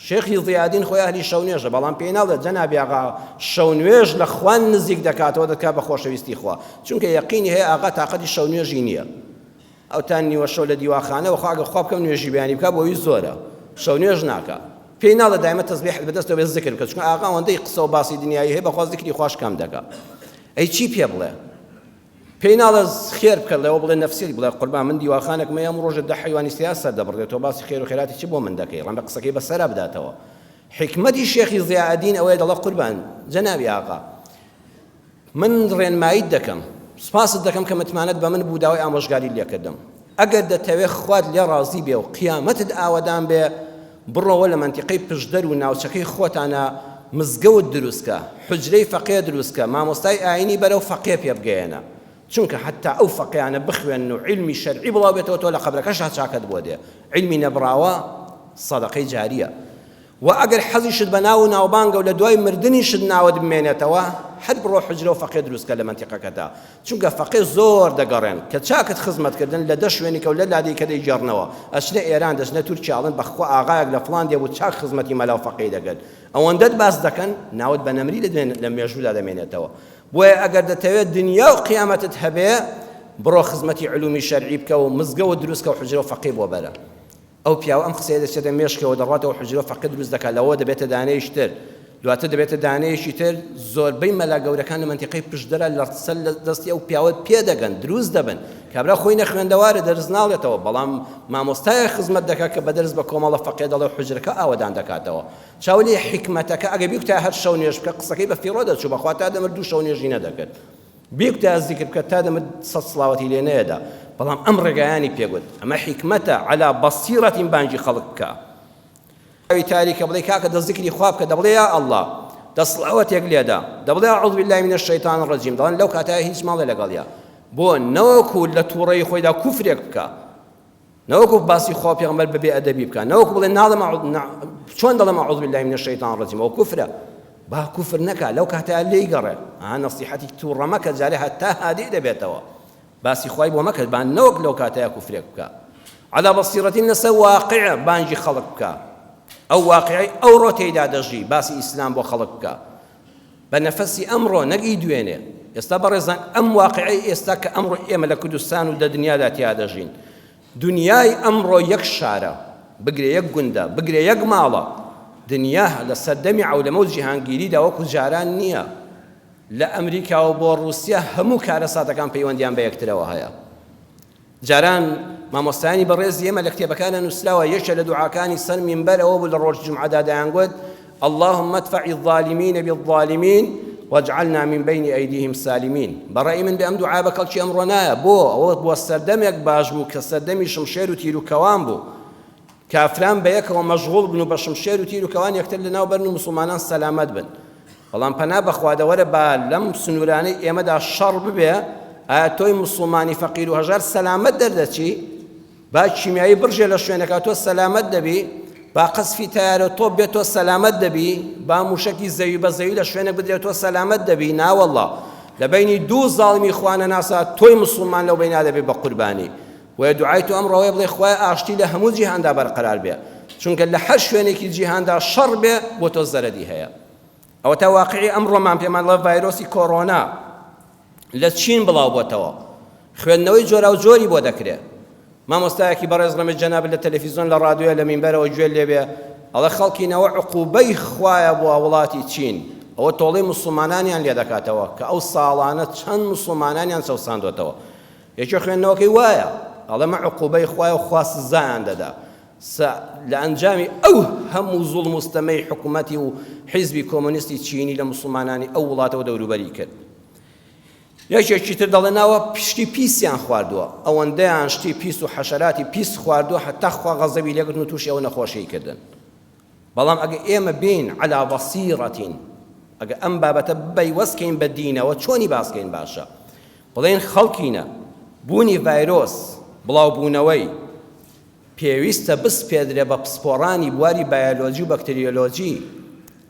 شێخی زیادین خۆی ئەهلی شەونێژە، بەڵام پێی ناڵێت جەنابی ئاغا شەونێژ لە خوان نزیک دەکاتەوە، دەکات بە خۆشەویستی خوا، چونکە یەقینی هەیە ئاغا تاقەتی شەونێژی نییە. ئەوتان نیوە شەو لە دیواخانەوە خوا ئەگەر خوا بکەم نوێژی بیانی بکات بۆ وی زۆرە، شەونێژ ناکات. پێی ناڵێت دایمە تەسبیحت بەدەستەوە بێ زیکر بکات، چونکە ئاغا ئەوەندەی قسە و باسی دنیایی هەیە بەخوا زیکری خوش کەم دەکات. ئەی چی پێ بڵێ؟ پێی ناڵێت خێر بکەت، لەوە بڵێ نەفسی بڵێ قوربان من دیواخانێکم هەیە ئەم ڕۆژە 10 حیوانی سیاسەت دەبڕێت، تۆ باسی خێر و خێراتی چی بۆ من دەکەی؟ ڕەنگە قسەکەی بەسەرا بداتەوە. حکمەتی شێخی زیادین ئەوەیە دەڵێ قوربان جەنابی ئاغا من ڕێنماییت دەکەم، سپاست دەکەم کە متمانەت بە من بوو، داوای ئامۆژگاری لێکردم. ئەگەر دەتەوێت خوات لێ ڕازی بێ و قیامەتت ئاوەدان بێ، بڕۆوە لە مەنتیقەی پشدەر و ناوچەکەی خۆتانە مزگەوت دروستکە، حجرەی فەقێ دروستکە، مامۆستای ئاینی بەرەو فەقێ پێ بگەێنە، چونکە حتا ئەو فەقیانە بخوێن و علمی شەرعی بڵاو بێتەوە، تۆ لە قەبرەکەش چاکت بۆ دێ. علمی نەبراوە سەدەقەی جاریە. و ئەگەر حەزیشت بە ناو و ناوبانگە و لە دوای مردنیشت ناوت بمێنێتەوە، هەر بڕۆ حجرە و فەقێ دروستکە لە مەنتیقەکەدا، چونکە فەقێ زۆر دەگەڕێن کە چاکت خزمەتکردن لە 10 شوێنی کە و لە لادەی کە دەیجێڕنەوە، ئەچنە ئێران دەچنە تورکیاڵن بەخوا ئاغایەک لە فڵان دێ بوو چاک خزمەتی مەلا و فەقێی دەگەن، ئەوەندەت باس دەکەن ناوت بە نەمری لە مێژوودا دەمێنێتەوە. بۆیە ئەگەر دەتەوێت دنیا و قیامەتت هەبێ، بڕۆ خزمەتی علومی شەرعی بکە و مزگەوت دروستکە و حجرە و فەقێ بۆ بەرە. ئەو پیاوە ئەم قسەیە دەچێتە مێشکەوە دەڕاتەوە حجرە و فەقێ دروست دەکات، لەوە دەبێتە دانەیەکی تر، دواتر دەبێتە دانەیەکی تر. زۆربەی مەلا گەورەکان لە مەنتیقەی پشدەرە لە سەر دەستی ئەو پیاوە پێدەگەن، دروست دەبن. کابرا خۆی نەخوێندەوارە دەرز ناڵێتەوە، بەڵام مامۆستای خزمەت دەکات کە بەدەرز بە کۆمەڵە فەقێ دەڵێ حجرەکە ئاوەدان دەکاتەوە. چاوەلی حیکمەتەکە ئەگە بیکتە هەر شەو نوێژ بکە، قسەکەی بە فیڕۆ دەچوو، بەخوا تا دەمرد 2 شەو نوێژی نەدەکرد. بیکتە زیکر بکە تا دەمرد 100 سڵاوەتی لێ نەیەدا، بەڵام ئەم ڕێگایانی پێگوت. ئەمە حیکمەتە عەلا بەسیرەتین بانگی خەڵک بکە. ئەوی تاریکە بڵێ کاکە دەست زیکری خوا بکە، دەبڵێ یا ئەڵڵا، دەسڵاوەتێک لێدا، دەبڵێ ئەعوذ بالله من الشەیطان الرەجیم، دەڵێن لەو کاتایە هیچ ماڵێ لەگەڵیە. بۆ نەوەکو لە تووڕەی خۆیدا کوفرێک بکە، نەوەکو باسی خوا پێغەمبەر بەبێ ئەدەبی بکە، نەوەکو بڵێ چۆن دەڵێم ئەعوذ بالله من الشەیطان الرەجیم، ئەو کوفرە. با کوفر نەکە، لەو کاتەیە لێی گەڕێ، نەسیحەتی تووڕە مەکە، جارێ هەتا هادی دەبێتەوە، باسی خوای بۆ مەکە، بان نەوەک لەو کاتەیە کوفرێک بکە. على بەسیرەتی لەسەر واقع بانگی خەڵک بکە، ئەو واقعی ئەو ڕۆ تێیدا دەژی، باسی ئیسلام بۆ خەڵک بکە بە نەفەسی ئەمڕۆ نەگی دوێنێ. ئێستا بەڕێزان ئەم واقعی ئێستا کە ئەمڕۆ ئێمە لە کوردستان و لە دنیادا تیا دەژین، دنیای ئەمڕۆ یەک شارە، بگرێ یەک گوندە، بگرێ یەک ماڵە، دنیا لە سەردەمی عەولەمە و جیهانگیریدا وەکو جاران نییە. لە ئەمریکا و بۆ رووسیا هەموو کارە ساتەکان پەیوەندیان بە یەکترەوە هەیە. جاران مامۆستایانی بەڕێز ئێمە لە کتێبەکانە نووسراوە، یەکێ لە دوعاکانی سەر مینبەر ئەوە بوو لە ڕۆژ جومعەدا دەیانگوت اللهم ادفع الظالمين بالظالمين واجعلنا من بين أيديهم سالمين. بەڕێی من بێ ئەم دوعا بە کەڵکی ئەمڕۆ نایە، ئەوە بۆ سەردەمێک باش بوو کە سەردەمی شمشێر و تیر و کەوان بوو، کافران بە یەکەوە مەشغوڵ بن و بە شمشێر و تیر و کەوان یەکتر لەناو بەرن و مسلمانان سەلامەت بن. بەڵام پەنا بەخوادەوەرە با لەم سنوورانەی ئێمەدا شەڕ ببێ، ئایا تۆی مسلمانی فەقیر و هەژار سەلامەت دەردەچی؟ با کیمیایی بڕژێ لە شوێنەکە تۆ سەلامەت دەبی، با قەسفی تایارە تۆ بێت تۆ سەلامەت دەبی، با موشکی زەوی بە زەوی لە شوێنێک بدرێت تۆ سەلامەت دەبی. ناوەڵڵا لە بینی دوو زاڵمی خوانە ناسا تۆی مسلمان لەو بەینا دەبێت بە قوربانی. وە دوعای تۆ ئەمڕۆیە بڵێ خوای ئاشتی لە هەموو جیهاندا بەرقەرار بێ، چونکە لە هەر شوێنێکی جیهاندا شەڕ بێ بۆ تۆ زەرەدی هەیە. ئەوە تا واقعی ئەمڕۆمان پێمان لە ڤایرۆسی کۆڕۆنا لە چین بڵاو بۆتەوە، خوێندنەوەی جۆرا و جۆری بۆ دەکرێت. مامۆستایەکی بەڕێز ڕەمە جەناب لە تەلەڤیزۆن لە ڕادیۆ لە مینبەرەوە گوێ لێبێ، ئەڵێ خەڵکینەوە عقوبەی خوایە بۆ وڵاتی چین، ئەوە تۆڵەی مسلمانانیان لێ دەکاتەوە کە ئەو ساڵانە چەند مسلمانانیان سەوساندوێتەوە. یەکێ خوێندنەوەکەی وایە، ئەڵێ مە عقوبەی خوایە و خوا سزایان دەدا لە ئەنجامی ئەو هەموو زوڵم و ستەمەی حکوومەتی و حیزبی کۆمۆنیستی چینی لە مسلمانانی ئەو وڵاتەوە دەوروبەری کرد. یەکێکی تر دەڵێ ناوە پشتی پیسیان خواردووە، ئەوەندەیان شتی پیس و حەشەراتی پیس خواردووە هەتا خوا غەزەبی لێگرتن و تووشی ئەوە نەخۆشی کردن. بەڵام ئەگە ئێمە بین عەلا بەسیرەتین، ئەگە ئەم بابەتە بەیوەستکەین بە دینەوە چۆنی باسکەین باشە، بڵێن خەڵکینە بوونی ڤایرۆس بڵاوبوونەوەی پێویستە بسپێدرێ بە پسپۆڕانی بواری بایۆلۆجی و بەکتریۆلۆجی،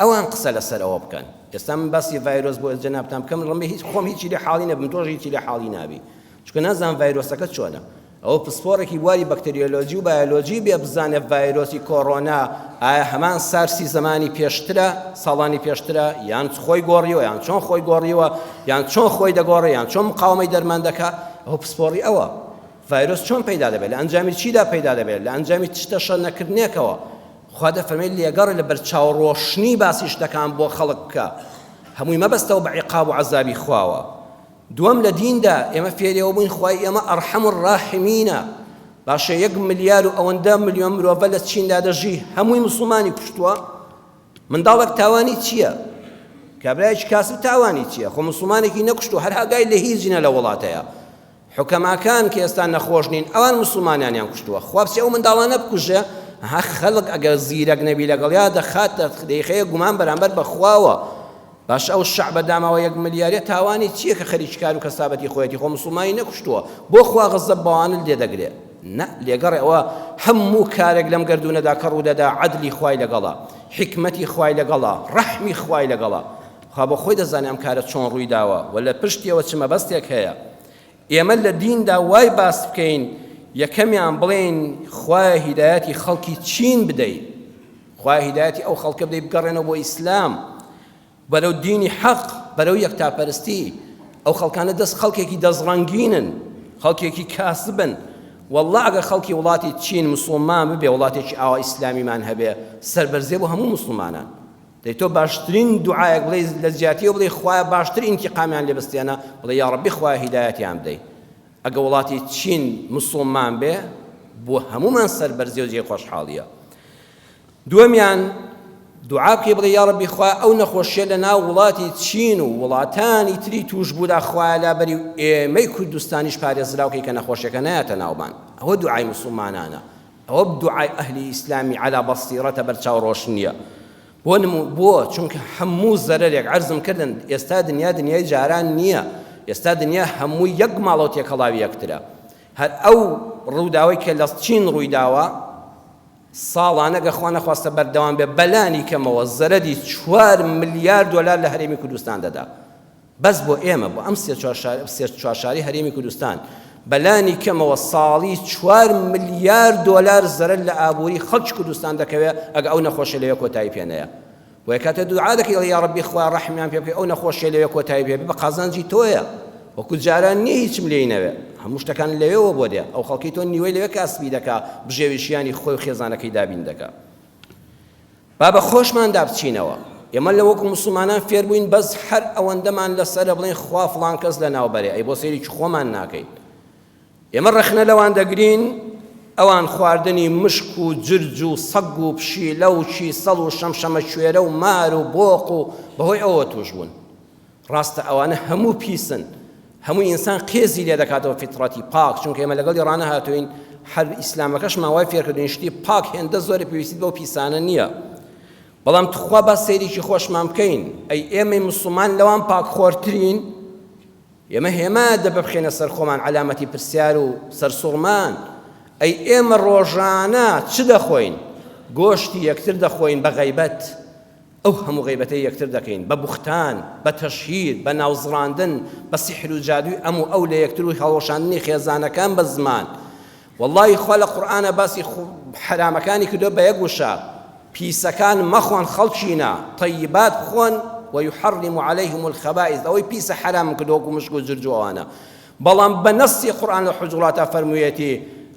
ئەوان قسە لەسەر ئەوە بکەن. ئێستا من باسی ڤایرۆس بۆ جەنابتان بکەم، ڕەمە خۆم هیچی لێ حاڵی نەبم، تۆش هیچی لێ حاڵی نابی، چونکە نازانم ڤایرۆسەکە چۆنە. ئەوە پسپۆڕێکی بواری بەکتریۆلۆجی و بایۆلۆجی بێ بزانێ ڤایرۆسی کۆڕۆنا ئایا هەمان سارسی زمانی پێشترە، ساڵانی پێشترە، یان خۆی گۆڕیوە، یان چۆن خۆی گۆڕیوە، یان چۆن خۆی دەگۆڕێ، یان چۆن مقاومەی دەرمان دەکا. ئەوە پسپۆڕی ئەوە. ڤایرۆس چۆن پەیدا دەبێت؟ لە ئەنجامی چیدا پەیدا دەبێت؟ لە ئەنجامی تشتە شەڕ نەکردنێکەوە. خوا دەفەرمێت لێگەڕێ لە بەرچاوڕۆشنی باسی شتەکان بۆ خەڵک بکە، هەمووی مەبەستەوە بە عیقاب و عەزابی خواوە. دووەم لە دیندا ئێمە فێرەوە بووین خوای ئێمە ئەرحەم الراحیمینە، باشە 1 ملیار و ئەوەندە ملیۆن مرۆڤە لە چیندا دەژی، هەمووی موسڵمانی کوشتووە. منداڵێک تاوانی چییە؟ کابرایەکی کاسب تاوانی چییە؟ خۆ موسڵمانێکی نەکوشتووە، هەر هاگای لە هیچ نە لە وڵاتەیە. حکەماکان کە ئێستا نەخۆش نین ئەوان موسڵمانیان کوشتووە، خوا بچێ ئەو منداڵانە بکوژێ، ها خەڵک ئەگەر زیرەک نەبی لەگەڵیا دەخاتە دەیخەیە گومان بەرامبەر بەخواوە. باش ئەو شەعبە داماوە 1 ملیارێ تاوانی چییە کە خەریکار و کەسابەتی خۆیەتی خۆ موسڵمانی نەکوشتووە، بۆ خوا غەزەب بەوانت لێ دەگرێت؟ نە، لێگەڕێ ئەوە هەموو کارێک لەم گەردوونەدا کە ڕوودەدا عەدلی خوای لەگەڵا، حکمەتی خوای لەگەڵا، ڕەحمی خوای لەگەڵا. خوا بە خۆی دەزانێ ئەم کارە چۆن ڕووی داوە و لە پشتیەوە چ مەبەستێک هەیە. ئێمە لە دیندا وای باس بکەین، یەکەمیان بڵێن خوای هیدایەتی خەڵکی چین بدەیت، خوای هیدایەتی ئەو خەڵکە بدەیت بگەڕێنەوە بۆ ئیسلام، بەرەو دینی حەق، بەرەو یەکتاپەرستی. ئەو خەڵکانە خەڵکێکی دەزڕەنگینن، خەڵکێکی کاسبن. والله ئەگە خەڵکی وڵاتی چین موسڵمان ببێ، وڵاتێکی ئاوا ئیسلامیمان هەبێ، سەربەرزێ بۆ هەموو موسڵمانان. دەی تۆ باشترین دوعایەک بڵێ لە زیاتیەوە بڵێ خوایە باشتر ئینتیقامیان لێ بستێنە، بڵێ یا ڕەبی خوایە هیدایەتیان بدەیت. ئەگە وڵاتی چین موسڵمان بێ، بۆ هەمومان سەربەرزێ و جێ خۆشحاڵیە. دووەمیان دوعا بکەی بڵێ یا ڕەبی خوا ئەو نەخۆشیە لە ناو وڵاتی چین و وڵاتانی تری توش بوودا خوایە لابەری و ئێمەی کوردستانیش پارێزراوکەی کە نەخۆشیەکە نایەتە ناومان. ئەوە دوعای موسڵمانانە، ئەوە دوعای ئەهلی ئیسلامی عەلا بەسیرەتە بەرچاو ڕۆشنیە. بۆ چونکە هەموو زەرەرێک عەرزم کردن ئێستا دنیای جاران نییە. ئێستا دنیا هەمووی یەک ماڵەوە تێکەڵاوی یەکترە هەر ئەو ڕووداوەی کە لە چین ڕوویداوە ساڵانە گەخوا نەخواستە بەردەوام بێ بەلانی کەمەوە زەرەدی 4 ملیار دۆلار لە هەرێمی کوردستان دەدا بەس بۆ ئێمە بۆ ئەم سێ چوارشاری هەرێمی کوردستان بەلانی کەمەوە ساڵی 4 ملیار دۆلار زەرەر لە ئابووری خەڵکی کوردستان دەکەوێت ئەگە ئەو نەخۆشیە لەوێ کۆتایی پێنەیە وە کاتە دوعا دەکەی یا ڕەبی خوا ڕەحمیان پێ بکەی ئەو نەخۆشیە لەوێ کۆتایی پێ بە قازانجی تۆیە وەکو جاران نییە هیچم لێی نەوێ هەموو شتەکان لەوێەوە بۆ دێ ئەو خەڵکی تۆ نیوەی لەوێ کاسبی دەکا بژێویشیانی خۆی و خێزانەکەی دابین دەکا با بە خۆشمان دابچینەوە ئێمە لە وەکو موسڵمانان فێر بووین بەس هەر ئەوەندەمان لەسەرە بڵێن خوا فڵان کەس لە ناوبەرێ ئەی بۆ سەیری خۆمان ناکەین ئێمە ڕەخنە لەوان دەگرین ئەوان خواردنی مشک و جرج و سەگ و پشیلە و چیسەڵ و شەمشەمە کوێرە و مار و بۆق و بەهۆی ئەوە توش بوون ڕاستە ئەوانە هەموو پیسن هەموو ئینسان قێزی لێ دەکاتەوە فیتڕەتی پاک چونکە ئێمە لەگەڵی ڕانەهاتوین هەر ئیسلامەکەش ماوای فێرکردوین شتی پاک هێندە زۆرە پێویستی بەو پیسانە نییە بەڵام تخوا بە سەیرێکی خۆشمان بکەین ئەی ئێمەی موسڵمان لەوان پاکخۆرترین ئێمە هێما دەبخێنە سەر خۆمان علامەتی پرسیار و سەرسوڕمان ئەی ئێمە ڕۆژانە چ دەخۆین گۆشتی یەکتر دەخۆین بە غەیبەت ئەو هەموو غەیبەتەی یەکتر دەکەین بە بوختان بە تەشهیر بە ناوزڕاندن بە سیحر و جادووی ئەو لە یەکتر و هەڵۆشاندنی خێزانەکان بە زمان وەڵڵاهی خوا لە قورئانە باسی حرامەکانی کردووە بە یەک وشە پیسەکان مەخۆن خەڵکینە طەیبات بخۆن ويحرم عليهم الخبائث ئەوەی پیسە حرام کردووە وەکو مشک و جرج و ئەوانە بەڵام بە نەسی قورئان لە حوجڕاتە فەرموویەتی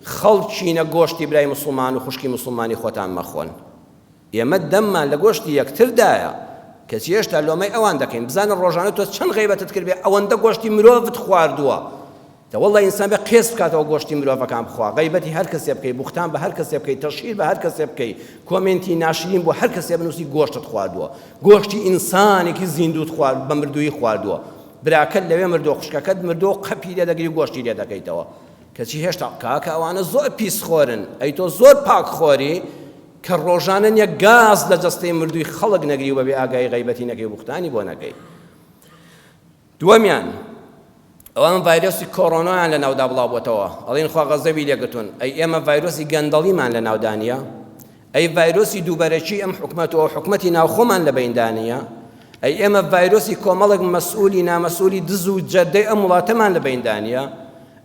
خەڵکینە گۆشتی برای موسڵمان و خوشکی موسڵمانی خۆتان مەخۆن ئێمە دەممان لە گۆشتی یەکتردایە کەچی هێشتا لۆمەی ئەوان دەکەین بزانە ڕۆژانە تۆ چەند غەیبەتت کردبێ ئەوەندە گۆشتی مرۆڤت خواردووە وەڵڵا ئینسان بێ قێز بکاتەوە گۆشتی مرۆڤەکان بخوا غەیبەتی هەر کەسێ بکەی بوختان بە هەر کەسێ بکەی تەشهیر بە هەر کەسێ بکەی کۆمنتی ناشرین بۆ هەر کەسێ بنووسی گۆشتت خواردووە گۆشتی ئینسانێکی زیندوت خوارد بە مردووی خواردووە براکەت لەوێ مردۆ خوشکەکەت مردۆ قەپی لێ دەگری گۆشتی لێ دەکەیتەوە کەچی هێشتا کاکە ئەوانە زۆر پیسخۆرن ئەی تۆ زۆر پاکخۆری کە ڕۆژانە نیە گاز لە جەستەی مردووی خەڵک نەگری و بەبێ ئاگای غەیبەتی نەکەی بوختانی بۆ نەکەی دووەمیان ئەوان ڤایرۆسی کۆڕۆنایان لە ناودا بڵاوبووەتەوە ئەڵێن خوا غەزەبی لێگرتوون ئەی ئێمە ڤایرۆسی گەندەڵیمان لە ناودانیە ئەی ڤایرۆسی دووبەرەکی ئەم حکومەتەوە حکومەتی ناوخۆمان لە بەیندانیە ئەی ئێمە ڤایرۆسی کۆمەڵێک مەسئولی نامەسئولی دز و جەردەی ئەم وڵاتەمان لە بەیندانیە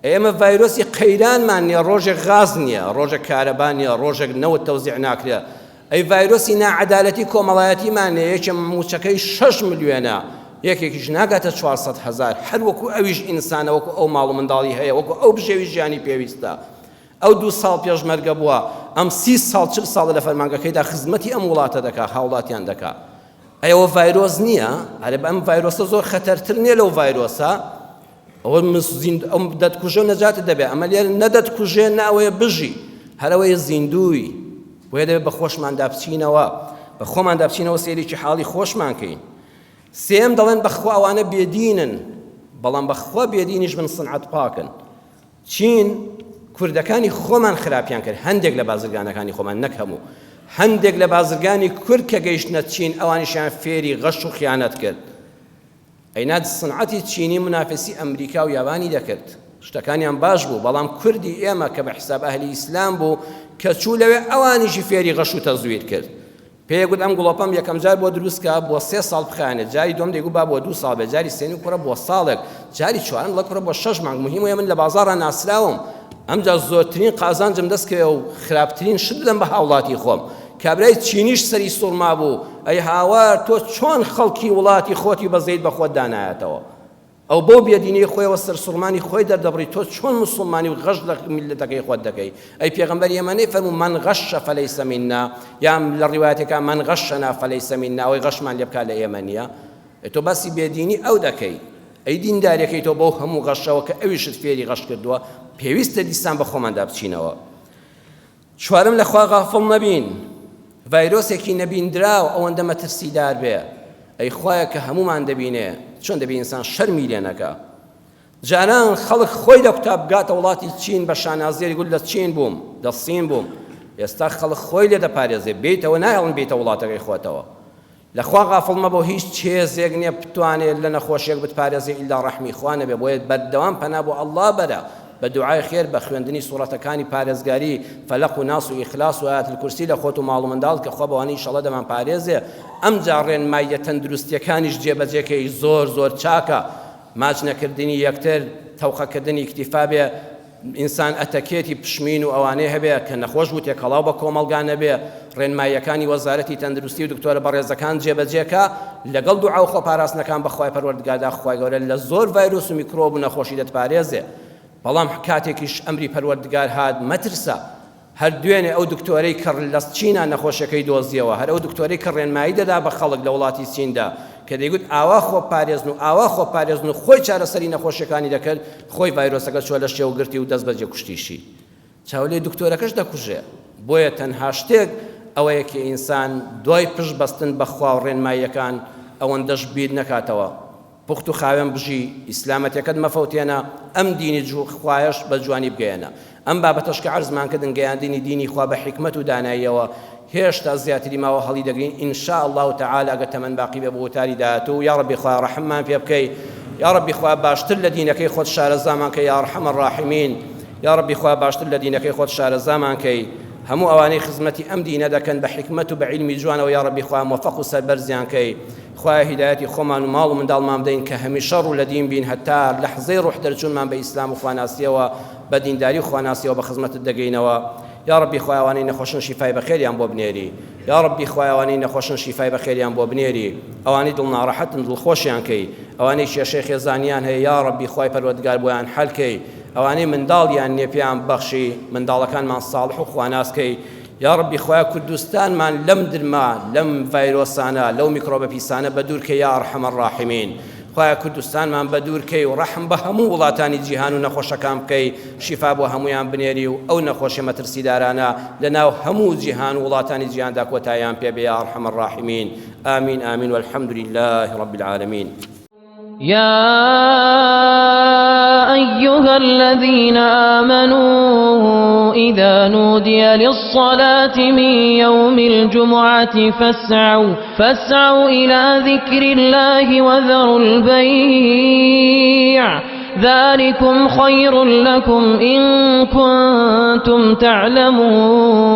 ئێمە ڤایرۆسی قەیرانمان نییە ڕۆژێک غاز نییە ڕۆژێک کارەبا نییە ڕۆژێک نەوت تەوزیع ناکرێ ئەی ڤایرۆسی ناعەدالەتی کۆمەڵایەتیمان نیە یەکێ موچەکەی 6 ملیۆنە یەکێکیش ناگاتە 400,000 هەر وەکو ئەویش ئینسانە وەکو ئەو ماڵ و منداڵی هەیە وەکو ئەو بژێوی ژیانی پێویستە ئەو 2 ساڵ پێش مەرگە بووە ئەم 30 ساڵ 40 ساڵ لە فەرمانگەکەیدا خزمەتی ئەم وڵاتە دەکا هاوڵاتیان دەکا ئەوە ڤایرۆس نییە هەرێ ئەم ڤایرۆسە زۆر خەتەرتر نییە لەو ڤایرۆسە ئەوە ئەم دەتکوژە و نەجاتت دەبێ ئەمە لێرە نەدەتکوژێ ناوەیە بژی هەرەوەیە زیندووی بۆیە دەبێت بە خۆشمان دابچینەوە بە خۆمان دابچینەوە سێریکی حاڵی خۆشمان کەین سێم دەڵێن بەخوا ئەوانە بێدینن بەڵام بەخوا بێدینیش من سنعەت پاکن چین کوردەکانی خۆمان خراپیان کرد هەندێک لە بازرگانەکانی خۆمان نەک هەموو هەندێک لە بازرگانی کورد کە گەیشتنە چین ئەوانیشیان فێری غەش و خیانەت کرد ئەینات سنعەتی چینی منافسی ئەمریکا و یابانی دەکرد شتەکانیان باش بوو بەڵام کوردی ئێمە کە بە حساب ئەهلی ئیسلام بوو کە چوو لەوێ ئەوانیشی فێری غەش و تەزویر کرد پێیگوت ئەم گوڵۆپەم یەکەم جار بۆ دروستکە بۆ 3 ساڵ بخانێت جاری دوم دەیگو با بۆ 2 ساڵ بێ جاری سێنی کوڕە بۆ ساڵێک جاری چوارم لە کوڕە بۆ 6 مانگ مهمە من لە بازاڕە ناسراوم ئەمجا زۆرترین قازانجم دەست کرد و خراپترین شت بدەم بە هاوڵاتی خۆم کابرای چینیش سەری سوڕما بوو ئەی هاوار تۆ چۆن خەڵکی وڵاتی خۆتی بەزەیت بە خۆت دانایەتەوە ئەو بۆ بێدینی خۆیەوە سەرسوڕمانی خۆی دەردەبڕی تۆ چۆن موسڵمانی و غەش لە میلەتەکەی خۆت دەکەی ئەی پێغەمبەر ئێمە نەیفەرموو من غەش فەلەیسە میننا یان لە ڕیوایەتێکە من غەشەنا فەلەیسە میننا ئەوەی غەشمان لێ بکات لە ئێمە نییە تۆ باسی بێدینی ئەو دەکەی ئەی دیندارەکەی تۆ بەو هەموو غەشەوە کە ئەویشت فێری غەش کردووە پێویستە دیسان بە خۆماندا بچینەوە چوارم لەخوا غافڵ نەبین ڤایرۆسێکی نەبیندراو ئەوەندە مەترسیدار بێ ئەی خوایە کە هەمومان دەبینێ چۆن دەبێ ئینسان شەرمی لێ نەکا جاران خەڵک خۆی لە قوتاب بگاتە وڵاتی چین بە شانازێری گوت لە چین بووم دەسین بووم ئێستا خەڵک خۆی لێ دەپارێزێ بێتەوە نایڵن بێتە وڵاتەکەی خۆتەوە لەخوا غافڵ مەبە هیچ چێزێک نییە بتوانێت لە نەخۆشیێک بتپارێزێ ئیلا ڕەحمی خوا نەبێ بۆیە بەردەوام پەنا بۆ ئەڵڵا بەرە بە دوعای خێر بە خوێندنی سوورەتەکانی پارێزگاری فەلەق و ناس و ئیخلاس و ئایەت الکورسی لە خۆت و ماڵ و منداڵ کە خوا بەوانەی ئینشەڵڵا دەمان پارێزێ ئەمجا ڕێنماییە تەندروستیەکانیش جێبەجێکەی زۆر زۆر چاکە ماچ نەکردنی یەکتر تەوقەکردنی اکتیفا بێ ئینسان ئەتەکێتی پشمین و ئەوانەیە هەبێ کە نەخۆش بوو تێکەڵاو بە کۆمەڵگا نەبێ ڕێنماییەکانی وەزارەتی تەندروستی و دکتۆرە بەڕێزەکان جێبەجێکە لەگەڵ دوعا و خۆپاراستنەکان بەخوای پەروەردگاردا خوای گەورە لە زۆر ڤایرۆس و میکرۆب و نەخۆشی دەتپارێزێ بەڵام کاتێکیش ئەمری پەروەردگار هات مەترسە هەر دوێنێ ئەو دکتۆرەی کە لە چینە نەخۆشیەکەی دۆزیەوە هەر ئەو دکتۆرەی کە ڕێنمایی دەدا بە خەڵک لە وڵاتی چیندا کە دەیگوت ئاوا خۆپارێزن و ئاوا خۆپارێزن و خۆی چارەسەری نەخۆشیەکانی دەکرد خۆی ڤایرۆسەکە چوە لە شێو گرتی و دەست بەجێ کوشتیشی چاولێ دکتۆرەکەش دەکوژێ بۆیە تەنها شتێک ئەوەیە کە ئینسان دوای پشت بەستن بەخوا و ڕێنماییەکان ئەوەندەش بیر نەکاتەوە پوخت و خاوێن بژی ئیسلامەتەکەت مەفەوتێنە ئەم دینی خوایش بە جوانی بگەێنە ئەم بابەتەش کە عەرزمان کردن گەیاندنی دینی خوا بە حیکمەت و داناییەوە هێشتا زیاتری ماوە هەڵی دەگرین ئینشاء الله تعالی ئەگەر تەمەن باقی بێ بۆ وتاری داهاتوو یا ڕەبی خوا ڕەحممان پێ بکەی یا ڕەبی خوا باشتر لە دینەکەی خۆت شارەزامان کەی یا ئەرحەم الراحمین یا ڕەبی خوا باشتر لە دینەکەی خۆت شارەزامان کەی هەموو ئەوانەی خزمەتی ئەم دینە دەکەن بە حیکمەت و بە عیلمی جوانەوە یا ڕەبی خوا موفق و سەربەرزیان کەی خوای هیدایەتی خۆمان و ماڵ و منداڵمان بدەین کە هەمیشە ڕوو لە دین بین هەتا لەحزەی ڕوح دەرچوونمان بە ئیسلام و خواناسیەوە بە دینداری و خواناسیەوە بە خزمەتت دەگەینەوە یا ڕەبی خوای ئەوانەی نەخۆشن شیفای بەخێریان بۆ بنێری یا ڕەبی خوای ئەوانەی نەخۆشن شیفای بەخێریان بۆ بنێری ئەوانەی دڵ ناڕەحەتن دڵخۆشیان کەی ئەوانەی کێشەی خێزانیان هەیە یا ڕەبی خوای پەروەردگار بۆیان حەل کەی ئەوانەی منداڵیان نییە پێیان بەخشی منداڵەکانمان ساڵح و خواناسکەی یا ڕەبی خوای کوردستانمان لەم درما لەم ڤایرۆسانە لەو میکرۆبە پیسانە بەدوورکە یا ئەرحەم الراحمین خوای کوردستانمان بەدوورکەی و ڕەحم بە هەموو وڵاتانی جیهان و نەخۆشەکان بکەی شیفا بۆ هەمویان بنێری و ئەو نەخۆشیە مەترسیدارانە لەناو هەموو جیهان و وڵاتانی جیهاندا کۆتاییان پێ بێ یا ئەرحەم الراحمین آمین آمین والحمد لله رب العالمين يا أيها الذين آمنوا إذا نودي للصلاة من يوم الجمعة فاسعوا إلى ذكر الله وذروا البيع ذلكم خير لكم إن كنتم تعلمون